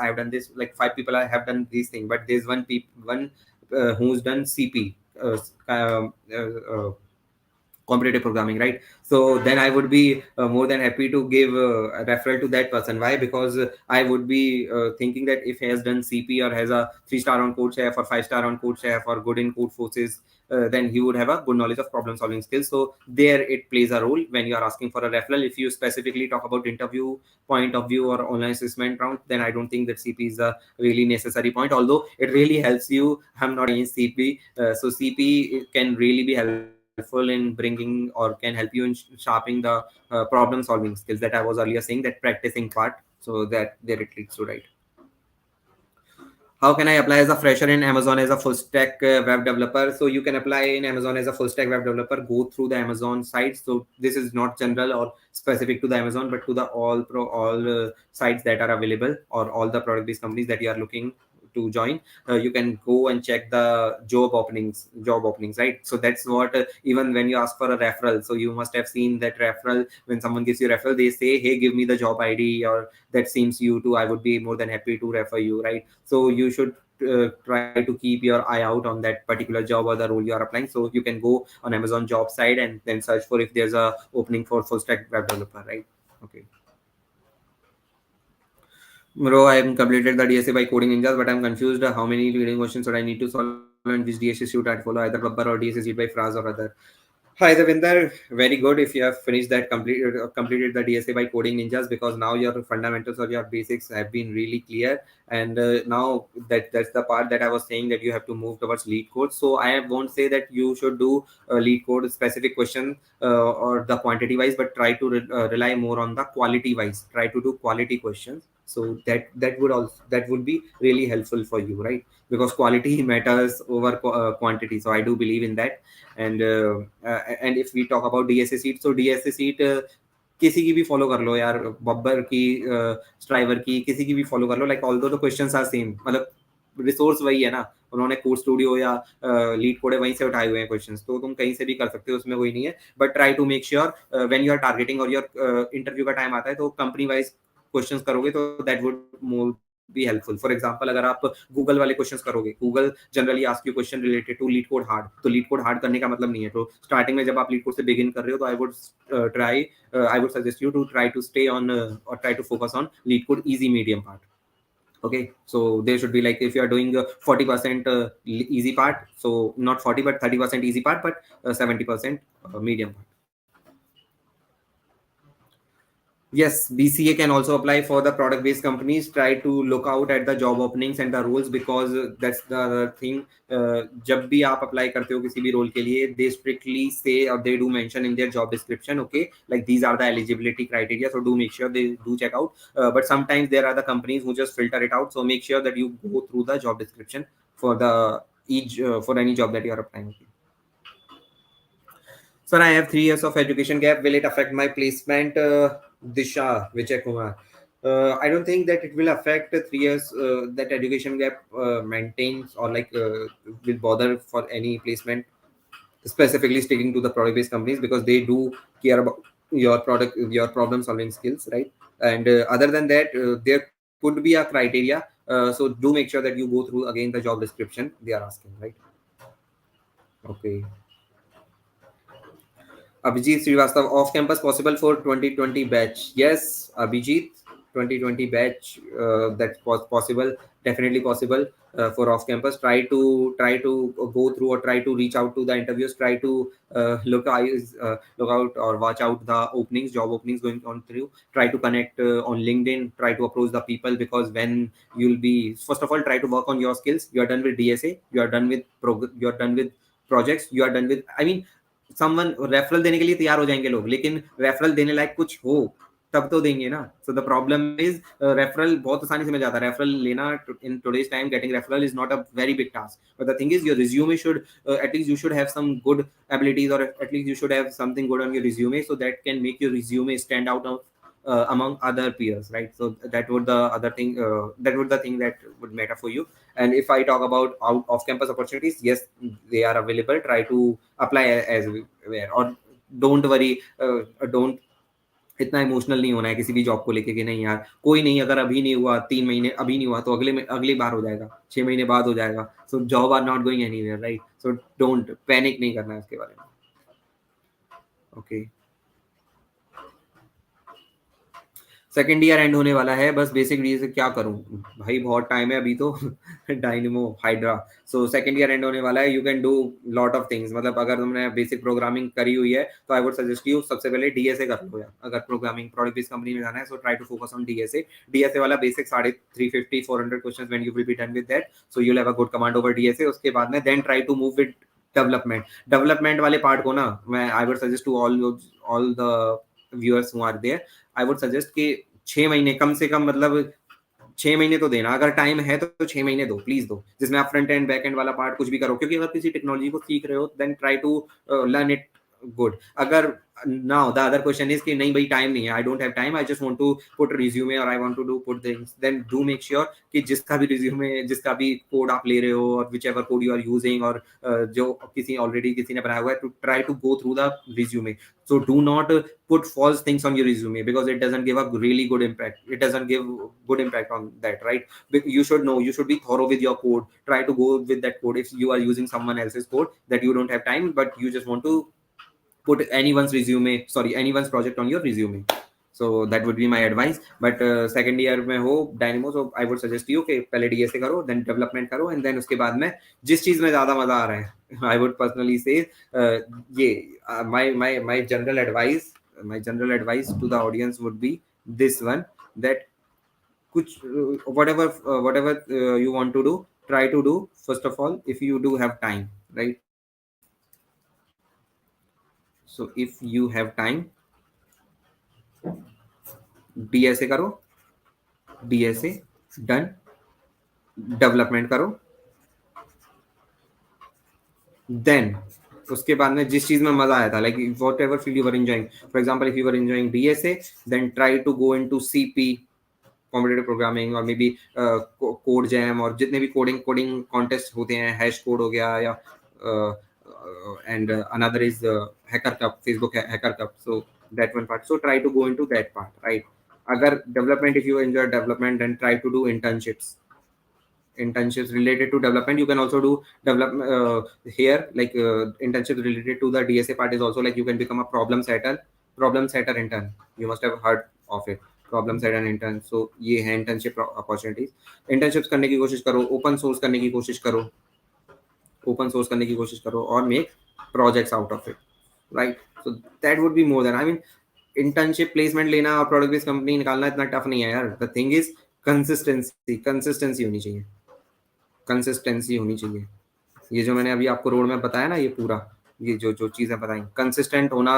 like 5 people I have done these things, but there's one who's done CP, competitive programming, right? So then I would be more than happy to give a referral to that person. Why? Because I would be thinking that if he has done CP, or has a 3 star on code chef, or 5 star on code chef, or good in code forces, then he would have a good knowledge of problem solving skills. So there it plays a role when you are asking for a referral. If you specifically talk about interview point of view or online assessment round, then I don't think that CP is a really necessary point, although it really helps you. I'm not against CP. So CP can really be helpful in bringing, or can help you in sharpening the problem solving skills that I was earlier saying, that practicing part. So that there it leads to, right? How can I apply as a fresher in Amazon as a full stack web developer? So you can apply in Amazon as a full stack web developer. Go through the Amazon site. So this is not general or specific to the Amazon, but to the all sites that are available, or all the product based companies that you are looking to join. You can go and check the job openings, right? So that's what, even when you ask for a referral, so you must have seen that referral. When someone gives you referral, they say, hey, give me the job ID, or that seems you too, I would be more than happy to refer you, right? So you should try to keep your eye out on that particular job or the role you are applying. So you can go on Amazon job site and then search for if there's a opening for full stack web developer, right? Okay. Bro, I have completed the DSA by coding ninjas, but I'm confused how many leading questions should I need to solve, and which DSA should I follow, either Babbar or DSA sheet by Fraz or other. Hi, Devinder. Very good if you have finished that, completed the DSA by coding ninjas, because now your fundamentals or your basics have been really clear. And now that's the part that I was saying, that you have to move towards lead code. So I won't say that you should do lead code specific question or the quantity wise, but try to rely more on the quality wise. Try to do quality questions. So that would be really helpful for you, right? Because quality matters over quantity. So I do believe in that. And if we talk about DSA seat, so DSA seat किसी की भी follow कर लो यार, बब्बर की, striver की, किसी की भी फॉलो कर लो, like although the questions are same, मतलब रिसोर्स वही है ना, उन्होंने कोड स्टूडियो या लीड कोड वहीं से उठाए हुए हैं क्वेश्चंस, तो तुम कहीं से भी कर सकते हो, उसमें कोई नहीं है. But try to make sure when you are targeting, और योर इंटरव्यू का टाइम आता है, तो कंपनी वाइज क्वेश्चंस करोगे, तो that would more be helpful. For example, अगर आप गूगल वाले क्वेश्चंस करोगे, Google generally ask you question related to LeetCode hard, तो लीड कोड हार्ड करने का मतलब नहीं है। तो स्टार्टिंग में जब आप लीड कोड से बिगिन कर रहे हो, तो I would suggest you to try to stay on or try to focus on lead code easy medium part. Okay, so there should be like, if you are doing 40% easy part, so not 40 but 30% easy part, but 70% medium part. Yes, BCA can also apply for the product based companies. Try to look out at the job openings and the roles, because that's the other thing. जब भी आप apply करते हो किसी भी role के लिए, they strictly say or they do mention in their job description, okay, like these are the eligibility criteria, so do make sure they do check out. But sometimes there are the companies who just filter it out, so make sure that you go through the job description for the each for any job that you are applying. Sir, I have 3 years of education gap. Will it affect my placement? Disha, Vijay Kumar. I don't think that it will affect 3 years that education gap maintains, or like will bother for any placement, specifically sticking to the product based companies, because they do care about your product, your problem solving skills, right? And other than that, there could be a criteria. So do make sure that you go through again the job description they are asking, right? Okay. Abhijit Srivastav, off campus possible for 2020 batch? Yes, Abhijit, 2020 batch, that's possible, definitely possible for off campus. Try to go through, or try to reach out to the interviews. Try to look out or watch out the openings, job openings going on through. Try to connect on LinkedIn. Try to approach the people, because when you'll be, first of all, try to work on your skills. You are done with DSA. You are done with you are done with projects. You are done with, I mean, someone referral देने के लिए तैयार हो जाएंगे लोग, लेकिन referral देने लायक कुछ हो तब तो देंगे ना. So the problem is referral बहुत आसानी से मिल जाता है. रेफरल लेना in today's time, getting referral is not a very big task. But the thing is your resume should, at least you should have some good abilities, or at least you should have something good on your resume, so that can make your resume stand out of among other peers, right? So that would the other thing, that would the thing that would matter for you. And if I talk about out of campus opportunities, yes, they are available. Try to apply as where, or don't worry, don't इतना emotional नहीं होना है किसी भी job को लेके कि नहीं यार कोई नहीं, अगर अभी नहीं हुआ 3 महीने अभी नहीं हुआ तो अगली बार हो जाएगा, 6 महीने बाद हो जाएगा. So job are not going anywhere, right? So don't panic, नहीं करना है उसके बारे में. ओके, सेकेंड ईयर एंड होने वाला है, बस बेसिक डी से क्या करूं भाई, बहुत टाइम है अभी तो. Dynamo hydra. So second year and होने वाला है. You can do lot of things. मतलब अगर तुमने बेसिक प्रोग्रामिंग करी हुई है तो आई वुड सजेस्ट यू सबसे पहले डीएसए कर लो यार. अगर प्रोग्रामिंग प्रोडक्ट बेस्ड कंपनी में जाना है, so try to focus on DSA. DSA वाला basic 350-400 question when you will be done with that, so you will have a good command over DSA. उसके बाद में then try to move with development वाले part को ना. मैं I would suggest to all the viewers who are there, I would suggest कि 6 महीने कम से कम, मतलब 6 महीने तो देना. अगर टाइम है तो 6 महीने दो, प्लीज दो, जिसमें आप फ्रंट एंड बैक एंड वाला पार्ट कुछ भी करो. क्योंकि अगर किसी टेक्नोलॉजी को सीख रहे हो, then try to learn it good. अगर now the other question is कि नहीं भाई टाइम नहीं है, I don't have time, I just want to put resume और I want to do put things, then do make sure कि जिसका भी रिज्यूमे, जिसका भी कोड आप ले रहे हो, और whichever code you are using, और जो किसी ने बनाया हुआ है, to try to go through the resume. So do not put false things on your resume, because it doesn't give a really good impact. It doesn't give good impact on that, right? You should know, you should be thorough with your code. Try to go with that code. If you are using someone else's code that you don't have time, but you just want to put anyone's project on your resume. So that would be my advice. But second year में हो dynamo, so I would suggest you कि पहले DSA करो, then development करो, and then उसके बाद में जिस चीज में ज्यादा मजा आ रहा है, I would personally say ये my general advice to the audience would be this one, that कुछ whatever you want to do, try to do first of all if you do have time, right? So if you have time, DSA करो, DSA done, development करो, then उसके बाद में जिस चीज में मजा आया था, like whatever field you were enjoying, for example if you were enjoying DSA, then try to go into CP, competitive programming, और मे बी कोड जैम, और जितने भी कोडिंग कॉन्टेस्ट होते हैं, हैश कोड हो गया, या and another is hacker cup, Facebook hacker cup, so that one part, so try to go into that part, right? अगर development, if you enjoy development, then try to do internships related to development. You can also do develop here, like internships related to the DSA part is also like you can become a problem setter intern. You must have heard of it, problem setter intern. So ये है internship opportunities. Internships करने की कोशिश करो, open source करने की कोशिश करो और make projects out of it, right? So that would be more than, I mean, internship placement लेना और product based company निकालना इतना टफ नहीं है यार. The thing is कंसिस्टेंसी होनी चाहिए. कंसिस्टेंसी होनी चाहिए. ये जो मैंने अभी आपको रोड मैप बताया ना, ये पूरा, ये जो जो चीजें बताई, कंसिस्टेंट होना,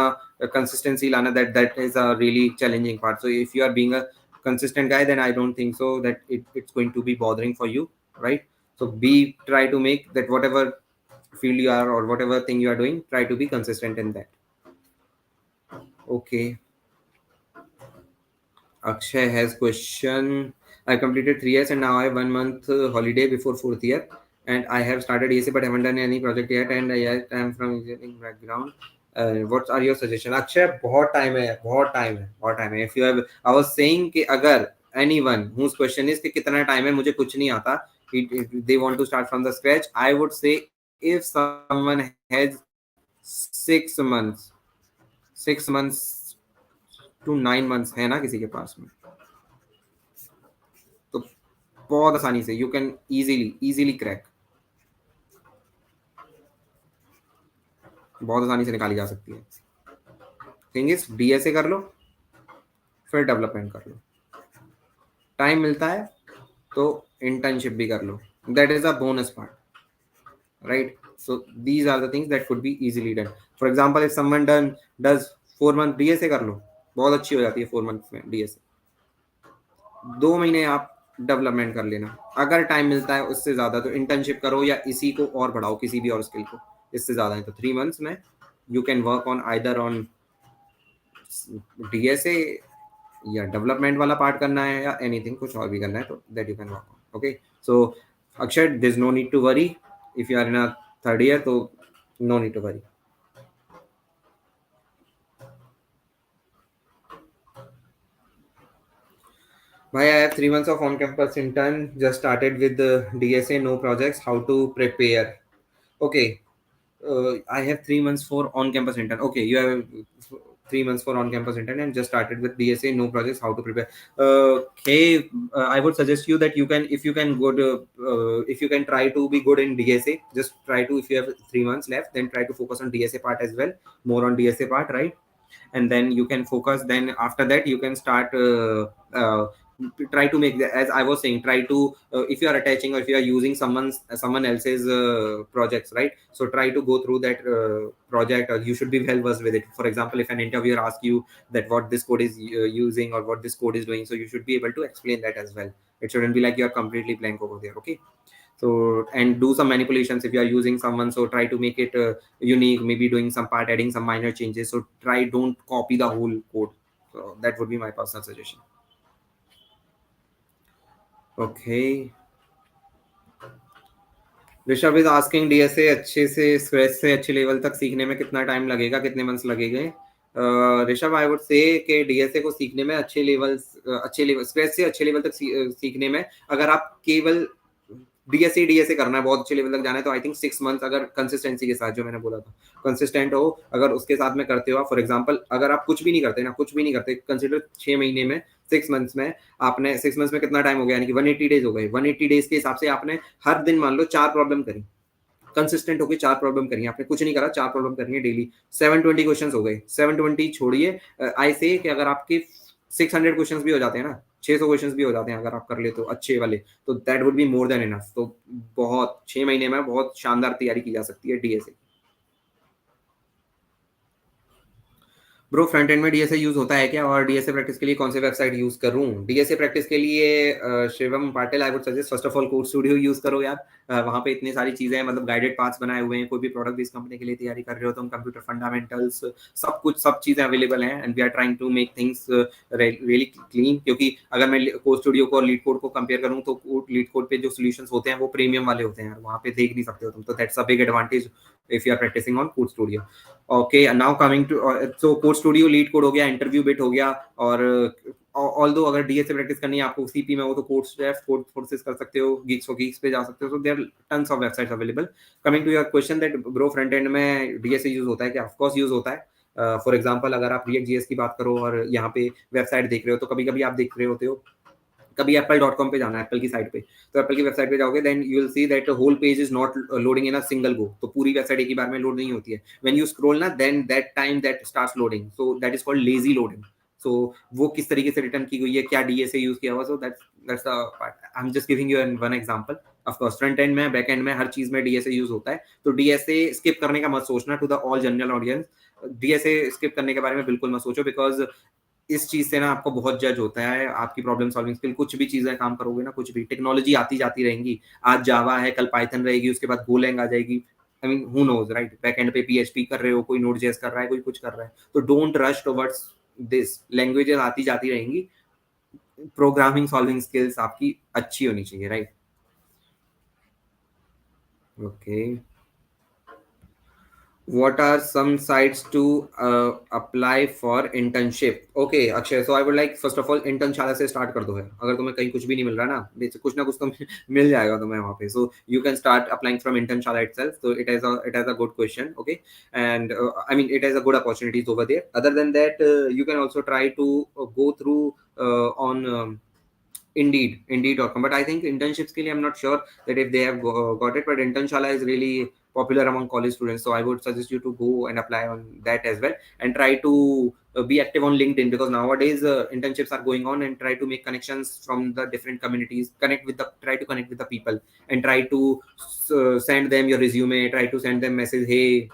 कंसिस्टेंसी लाना, that is a really challenging part. So if you are being a consistent guy, then I don't think so that it's going to be bothering for you, right? So try to make that whatever field you are or whatever thing you are doing, try to be consistent in that. Okay. Akshay has question. I completed 3 years and now I have 1 month holiday before fourth year, and I have started ESA but haven't done any project yet, and I am from engineering background. What are your suggestions? Akshay, बहुत time है, बहुत time है, बहुत time है. If you have, I was saying कि अगर anyone whose question is कि कितना time है, मुझे कुछ नहीं आता, they want to start from the scratch, I would say if someone has 6 months, 6 months to 9 months है ना किसी के पास में, तो बहुत आसानी से यू कैन इजीली क्रैक, बहुत आसानी से निकाली जा सकती है. थिंग इज डीएसए कर लो, फिर डेवलपमेंट कर लो. टाइम मिलता है तो इंटर्नशिप भी कर लो, that is a bonus part, right? So these are the things that could be easily done. For example if someone does 4 month DSA कर लो, बहुत अच्छी हो जाती है 4 मंथ में डीएसए. 2 महीने आप डेवलपमेंट कर लेना. अगर टाइम मिलता है उससे ज्यादा तो इंटर्नशिप करो या इसी को और बढ़ाओ, किसी भी और स्किल को. इससे ज्यादा है तो 3 मंथ्स में you can work on either on DSA या डेवलपमेंट वाला पार्ट करना है या एनीथिंग कुछ और भी करना है तो that you can work on. Okay, so Akshay, there is no need to worry if you are in a third year, तो no need to worry. Bhai, I have 3 months of on-campus intern. Just started with the DSA, no projects. How to prepare? Okay, I have 3 months for on-campus intern. Okay, you have 3 months for on-campus intern and just started with DSA, no projects. How to prepare? Hey, I would suggest you that you can, if you can go to, if you can try to be good in DSA, just try to. If you have 3 months left, then try to focus on DSA part as well, more on DSA part, right? And then you can focus. Then after that, you can start. Try to make the, as I was saying, try to if you are attaching or if you are using someone else's projects, right? So try to go through that project, or you should be well versed with it. For example, if an interviewer asks you that what this code is using or what this code is doing, so you should be able to explain that as well. It shouldn't be like you are completely blank over there. Okay, so and do some manipulations if you are using someone, so try to make it unique, maybe doing some part, adding some minor changes. So try, don't copy the whole code. So that would be my personal suggestion. Okay, Rishabh is asking DSA अच्छे से scratch से अच्छे level तक सीखने में कितना time लगेगा, कितने मंथ्स लगेंगे? ऋषभ, आई वुड से कि डीएसए को सीखने में अच्छे लेवल स्क्रैच से अच्छे लेवल तक सीखने में, अगर आप केवल डीएसए करना है, बहुत अच्छे लेवल तक जाना है, तो आई थिंक 6 मंथ्स, अगर कंसिस्टेंसी के साथ, जो मैंने बोला था, कंसिस्टेंट हो, अगर उसके साथ में करते हो. फॉर एग्जांपल, अगर आप कुछ भी नहीं करते ना, कुछ भी नहीं करते, कंसिडर 6 महीने में, 6 मंथ्स में आपने, 6 मंथ्स में कितना टाइम हो गया, यानी कि 180 डेज हो गए. 180 डेज के हिसाब से आपने हर दिन मान लो 4 प्रॉब्लम करी, कंसिस्टेंट होकर 4 प्रॉब्लम करी, आपने कुछ नहीं करा, 4 प्रॉब्लम करनी है डेली, 720 क्वेश्चन हो गए. 720 छोड़िए, आई से कि अगर आपके 600 क्वेश्चन भी हो जाते हैं ना, 600 क्वेश्चन भी हो जाते हैं अगर आप कर ले तो अच्छे वाले, तो that would be more than enough. तो बहुत 6 महीने में बहुत शानदार तैयारी की जा सकती है डीएसए. ब्रो, फ्रंट एंड में डीएसए यूज होता है क्या, और डीएसए प्रैक्टिस के लिए कौन से वेबसाइट यूज करूं? डीएसए प्रैक्टिस के लिए शिवम पाटिल, आई would suggest first of all code studio use करो यार. वहां पे इतनी सारी चीजें हैं, मतलब गाइडेड पाथ्स बनाए हुए हैं. कोई भी प्रोडक्ट बेस्ड कंपनी के लिए तैयारी कर रहे हो, तुम कंप्यूटर फंडामेंटल्स, सब कुछ, सब चीजें अवेलेबल हैं, and we are trying to make things really clean. क्योंकि अगर मैं कोड स्टूडियो को और लीड कोड को कंपेयर करूं, तो लीड कोड पे जो सोल्यूशंस होते हैं वो प्रीमियम वाले होते हैं, वहां पे देख नहीं सकते हो तुम, तो that's a big advantage if you are practicing on code studio. Okay, now coming to so code studio, lead code हो गया, interview bit हो गया, और ऑल्दो अगर डीएस से प्रैक्टिस करनी है आपको सीपी में हो तो कोड फोर्सेस कर सकते हो, गीक्स फॉर गीक्स पे जा सकते हो, so there tons of websites available. Coming to your question that bro front end में डीएस यूज होता है क्या? ऑफ कोर्स यूज होता है। फॉर एग्जांपल अगर आप रिएक्ट जीएस की बात करो और यहाँ पे वेबसाइट देख रहे हो, तो कभी कभी आप देख रहे होते हो, कभी apple.com पे जाना है, एप्पल की साइट पे, तो एप्पल की वेबसाइट पे जाओगे, then you will see that whole page is not loading in a single go, तो पूरी वेबसाइट एक ही बार में लोड नहीं होती है। व्हेन यू स्क्रॉल ना, then that time that starts loading, so that is called lazy loading. So वो किस तरीके से रिटर्न की गई है, क्या डीएसए यूज किया हुआ, so that's the part. I am just giving you one example. Of course front end में, बैक एंड में, हर चीज में डीएसए यूज होता है, तो डीएसए स्किप करने का मत सोचना। To the all general audience, DSA skip करने के बारे में बिल्कुल मत सोचो, बिकॉज इस चीज से ना आपको बहुत जज होता है, आपकी प्रॉब्लम सॉल्विंग स्किल, कुछ भी चीजें काम करोगे ना, कुछ भी टेक्नोलॉजी आती जाती रहेंगी। आज जावा है, कल पाइथन रहेगी, उसके बाद गोलैंग आ जाएगी। I mean who knows, right? Back end पे पीएचपी कर रहे हो, कोई नोड जेएस कर रहा है, कोई कुछ कर रहा है, तो don't rush towards this. Languages आती जाती रहेंगी, प्रोग्रामिंग सॉल्विंग स्किल्स आपकी अच्छी होनी चाहिए, right? Okay. What are some sites to apply for internship? Okay, Akshay, so I would like first of all internशाला से start कर दो है। अगर तुम्हें कहीं कुछ भी नहीं मिल रहा ना, कुछ ना कुछ तो मिल जाएगा तुम्हें वहाँ पे, so you can start applying from internशाला itself, so it has a good question, okay, and I mean it has a good opportunities over there. Other than that, you can also try to go through on Indeed.com, but I think internships के लिए I'm not sure that if they have got it, but Internshala is really popular among college students, so I would suggest you to go and apply on that as well, and try to be active on LinkedIn, because nowadays internships are going on, and try to make connections from the different communities, try to connect with the people, and try to send them your resume, try to send them message, hey,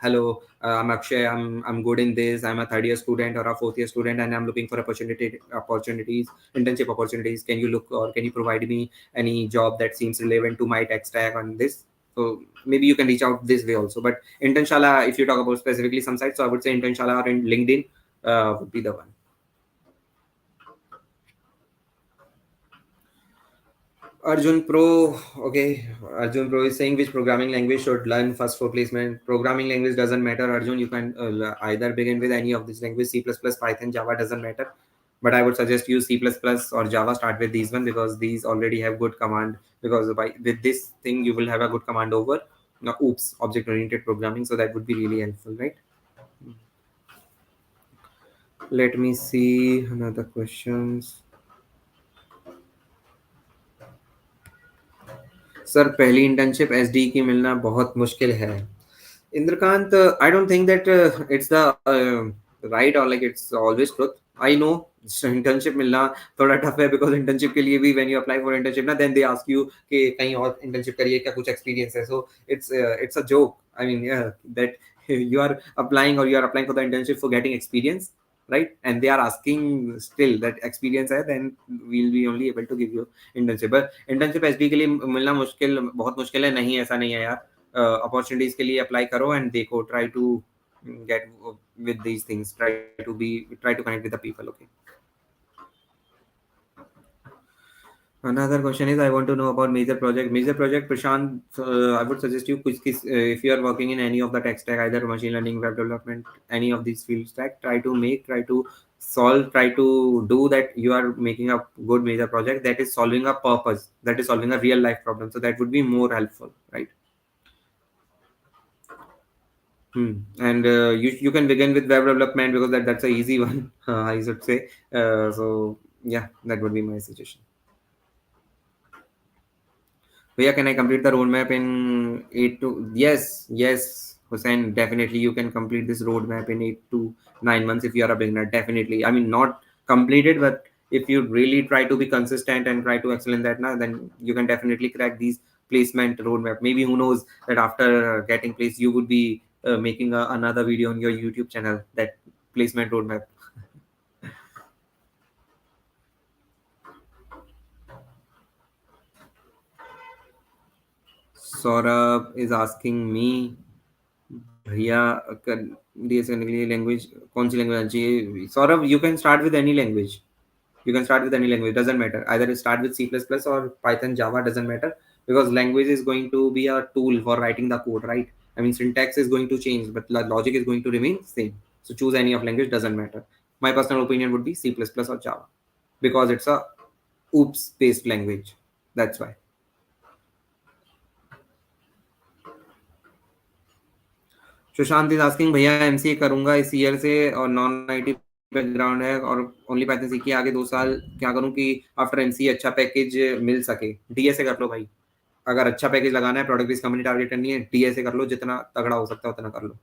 hello, I'm Akshay, I'm good in this, I'm a third year student or a fourth year student, and I'm looking for opportunities, internship opportunities. Can you look, or can you provide me any job that seems relevant to my tech stack on this? So maybe you can reach out this way also. But Internshala, if you talk about specifically some sites, so I would say Internshala or in LinkedIn would be the one. Arjun Pro, okay. Arjun Pro is saying which programming language should learn first for placement. Programming language doesn't matter, Arjun. You can either begin with any of this language, C++, Python, Java, doesn't matter. But I would suggest use C++ or Java. Start with these one, because these already have good command. Because with this thing you will have a good command over object-oriented programming. So that would be really helpful, right? Let me see another questions. Sir पहली internship SD की मिलना बहुत मुश्किल है। Indrakant, I don't think that it's the right or like it's always truth. I know internship मिलना थोड़ा tough है, because internship के लिए भी when you apply for internship ना, then they ask you कि कहीं और internship करिए क्या, कुछ experience है, so it's a joke. I mean, yeah, that you are applying for the internship for getting experience, right? And they are asking still that experience है, then we'll be only able to give you internship. But internship SD के लिए मिलना मुश्किल, बहुत मुश्किल है, नहीं ऐसा नहीं है यार। अपॉर्चुनिटीज के लिए अप्लाई करो एंड देखो, try to get with these things, try to connect with the people, okay. Another question is, I want to know about major project. Major project, Prashant, I would suggest you, if you are working in any of the tech stack, either machine learning, web development, any of these field stack, try to solve, try to do that. You are making a good major project that is solving a purpose, that is solving a real life problem. So that would be more helpful, right? And you can begin with web development, because that's a easy one, I should say. So yeah, that would be my suggestion. Bhaiya, can I complete the roadmap in 8 to? Yes, Hussein, definitely you can complete this roadmap in 8 to 9 months if you are a beginner. Definitely. I mean, not completed, but if you really try to be consistent and try to excel in that, now then you can definitely crack these placement roadmap. Maybe who knows that after getting placed, you would be making another video on your YouTube channel, that placement roadmap. Saurabh is asking me, भैया DS करने के लिए language, कौन सी language आनी चाहिए? Saurabh, you can start with any language, you can start with any language, doesn't matter, either start with C++ or Python, Java, doesn't matter, because language is going to be a tool for writing the code, right? I mean, syntax is going to change, but logic is going to remain same, so choose any of language, doesn't matter. My personal opinion would be C++ or Java, because it's a oops based language. That's why. Sushant is asking, भैया MCA करूंगा इस year से और non IT background है और only Python सीखी आगे 2 साल, क्या करूं कि आफ्टर एमसीए अच्छा पैकेज मिल सके? डीएसए कर लो भाई। अगर अच्छा पैकेज लगाना है, प्रोडक्ट बेस्ड कंपनी टारगेट करनी है, डीएसए कर लो, जितना तगड़ा हो सकता है उतना कर लो।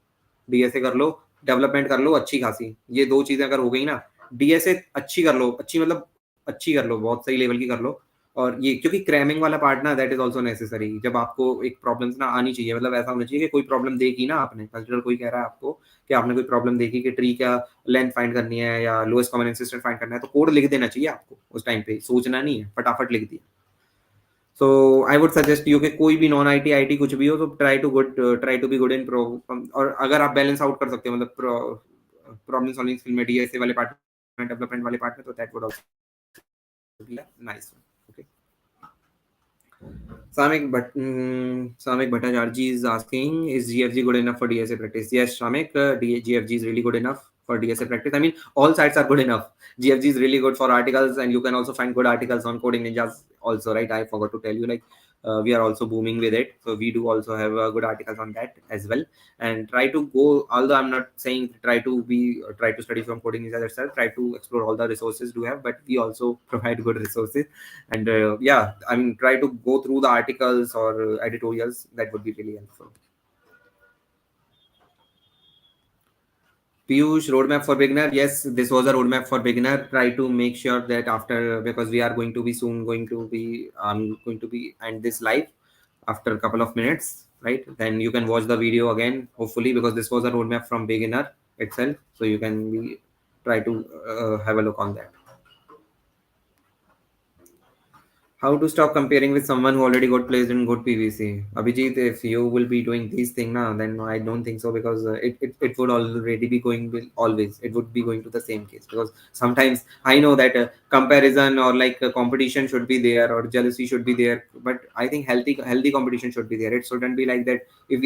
डीएसए कर लो, डेवलपमेंट कर लो अच्छी खासी, ये दो चीजें अगर हो गई ना, डीएसए अच्छी कर लो, अच्छी मतलब अच्छी कर लो, बहुत सही लेवल की कर लो। और ये क्योंकि क्रैमिंग वाला पार्ट ना, दैट इज ऑल्सो नेसेसरी। जब आपको एक प्रॉब्लम ना आनी चाहिए, मतलब ऐसा होना चाहिए कि कोई प्रॉब्लम देखी ना आपने, कंसिडर कोई कह रहा है आपको कि आपने कोई प्रॉब्लम देखी कि ट्री का लेंथ फाइंड करनी है या लोएस्ट कॉमन एंसेस्टर फाइंड करना है, तो कोड लिख देना चाहिए आपको उस टाइम पे, सोचना नहीं है, फटाफट लिख दिया। सो आई वुड सजेस्ट यू कि कोई भी नॉन आईटी आईटी कुछ भी हो, तो try to be good in pro. और अगर आप बैलेंस आउट कर सकते हो, मतलब प्रॉब्लम सॉल्विंग स्किल में, डीएसए वाले पार्ट में, डेवलपमेंट वाले पार्ट में, तो that would also be a nice one. Okay. Samik Bhattacharya is asking, is GFG good enough for DSA practice? Yes, Samik, GFG is really good enough for DSA practice. I mean, all sites are good enough. GFG is really good for articles, and you can also find good articles on Coding Ninjas also, right? I forgot to tell you, like, we are also booming with it. So we do also have good articles on that as well. And try to go, although I'm not saying try to study from Coding Ninjas itself, try to explore all the resources do have, but we also provide good resources. And yeah, I mean, try to go through the articles or editorials. That would be really helpful. Piyush, roadmap for beginner. Yes, this was a roadmap for beginner. Try to make sure that after, because we are going to be soon going to be, I'm going to be end this live after a couple of minutes, right? Then you can watch the video again, hopefully, because this was a roadmap from beginner itself. So you can be try to have a look on that. How to stop comparing with someone who already got placed in good PVC? Abhijit, if you will be doing these things now, then I don't think so, because it would already be going with always. It would be going to the same case, because sometimes I know that comparison or like competition should be there or jealousy should be there, but I think healthy competition should be there. It shouldn't be like that. If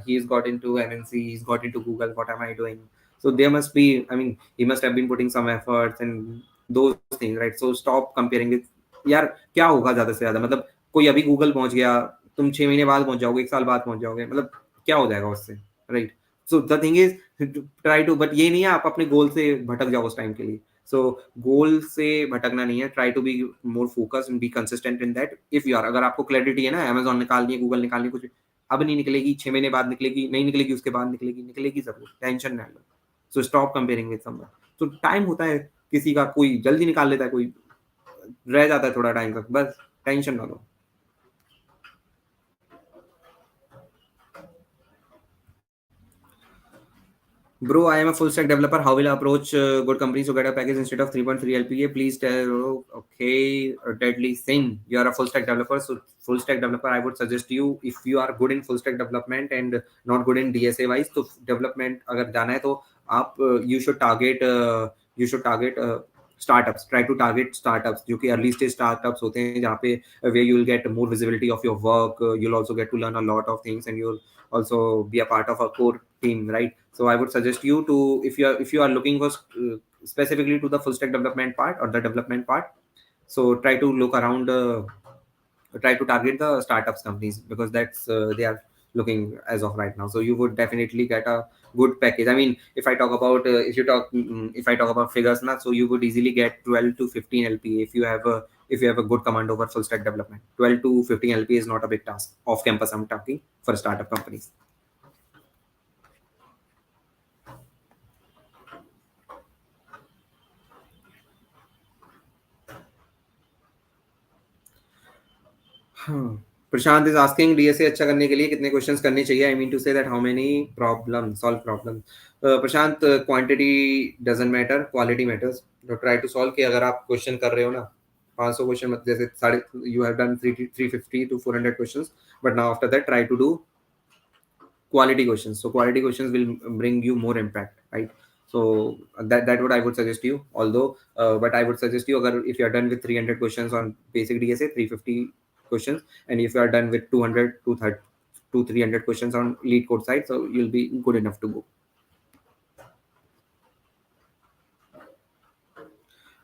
he's got into MNC, he's got into Google. What am I doing? So there must be. I mean, he must have been putting some efforts and those things, right? So stop comparing with. यार क्या होगा ज्यादा से ज्यादा, मतलब कोई अभी Google पहुंच गया, तुम 6 महीने बाद पहुंच जाओगे, 1 साल बाद पहुंच जाओगे, मतलब क्या हो जाएगा उससे, right? So the thing is, try to, but ये नहीं है आप अपने गोल से भटक जाओ उस टाइम के लिए। सो गोल से भटकना नहीं है, try to be more focus and be consistent in that. If you are, अगर आपको क्लैरिटी है ना, अमेजोन निकालनी है, गूगल निकालनी है, कुछ अब नहीं निकलेगी, 6 महीने बाद निकलेगी, नहीं निकलेगी, उसके बाद निकलेगी, निकलेगी जरूर, टेंशन ना लो। So stop comparing with someone. तो टाइम होता है किसी का, कोई जल्दी निकाल लेता है, कोई रह जाता है थोड़ा टाइम तक, बस टेंशन ना लो। Bro, I am a full stack developer. How will I approach good companies to get a package instead of 3.3 LPA? Please tell. Okay, deadly thing. You are a full stack developer. So, full stack developer, I would suggest you, if you are good in full stack development and not good in DSA wise, तो development अगर जाना है तो आप you should target startups. Try to target startups जो कि early stage startups होते हैं, जहाँ पे where you will get more visibility of your work. You'll also get to learn a lot of things, and you'll also be a part of a core team, right? So I would suggest you to, if you are looking for specifically to the full stack development part or the development part, so try to target the startups companies, because that's they are looking as of right now. So you would definitely get a good package. I mean, if I talk about figures now, so you would easily get 12 to 15 LPA if you have a good command over full stack development. 12 to 15 LPA is not a big task off campus, I'm talking, for startup companies. हाँ, प्रशांत is asking, DSA अच्छा करने के लिए कितने questions करने चाहिए? I mean to say that how many problem solve problem. Prashant, quantity doesn't matter, quality matters. तो try to solve कि अगर आप क्वेश्चन कर रहे हो ना, 500 क्वेश्चन, मत जैसे साढ़े, you have done 350 to 400 questions, but now after that try to do quality questions. So quality questions will bring you more impact, right? So that what I would suggest you. Although, but I would suggest you, agar if you are done with 300 questions on basic DSA, 350 questions, and if you are done with 200 to 300 questions on lead code side, so you'll be good enough to go.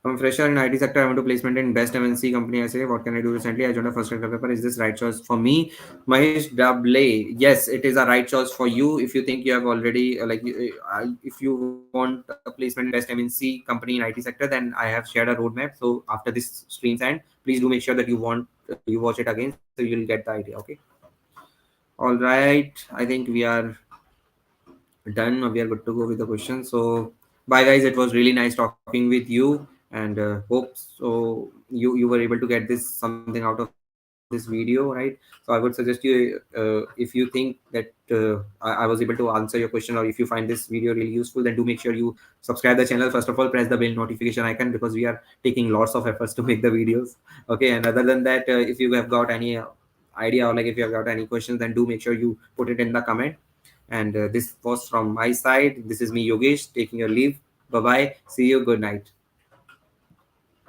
I'm a fresher in IT sector. I want to placement in best MNC company. I say, what can I do recently? I joined a first sector paper. Is this right choice for me? Mahesh Dable. Yes, it is a right choice for you. If you think you have already, if you want a placement in best MNC company in IT sector, then I have shared a roadmap. So after this stream's end, please do make sure that you watch it again, so you'll get the idea. Okay. All right. I think we are done. We are good to go with the questions. So bye guys, it was really nice talking with you, and hope so you were able to get this something out of this video, right? So I would suggest you, if you think that I was able to answer your question, or if you find this video really useful, then do make sure you subscribe the channel. First of all, press the bell notification icon, because we are taking lots of efforts to make the videos. Okay, and other than that, if you have got any idea, or like if you have got any questions, then do make sure you put it in the comment. And this was from my side. This is me, Yogesh, taking your leave. Bye bye. See you. Good night.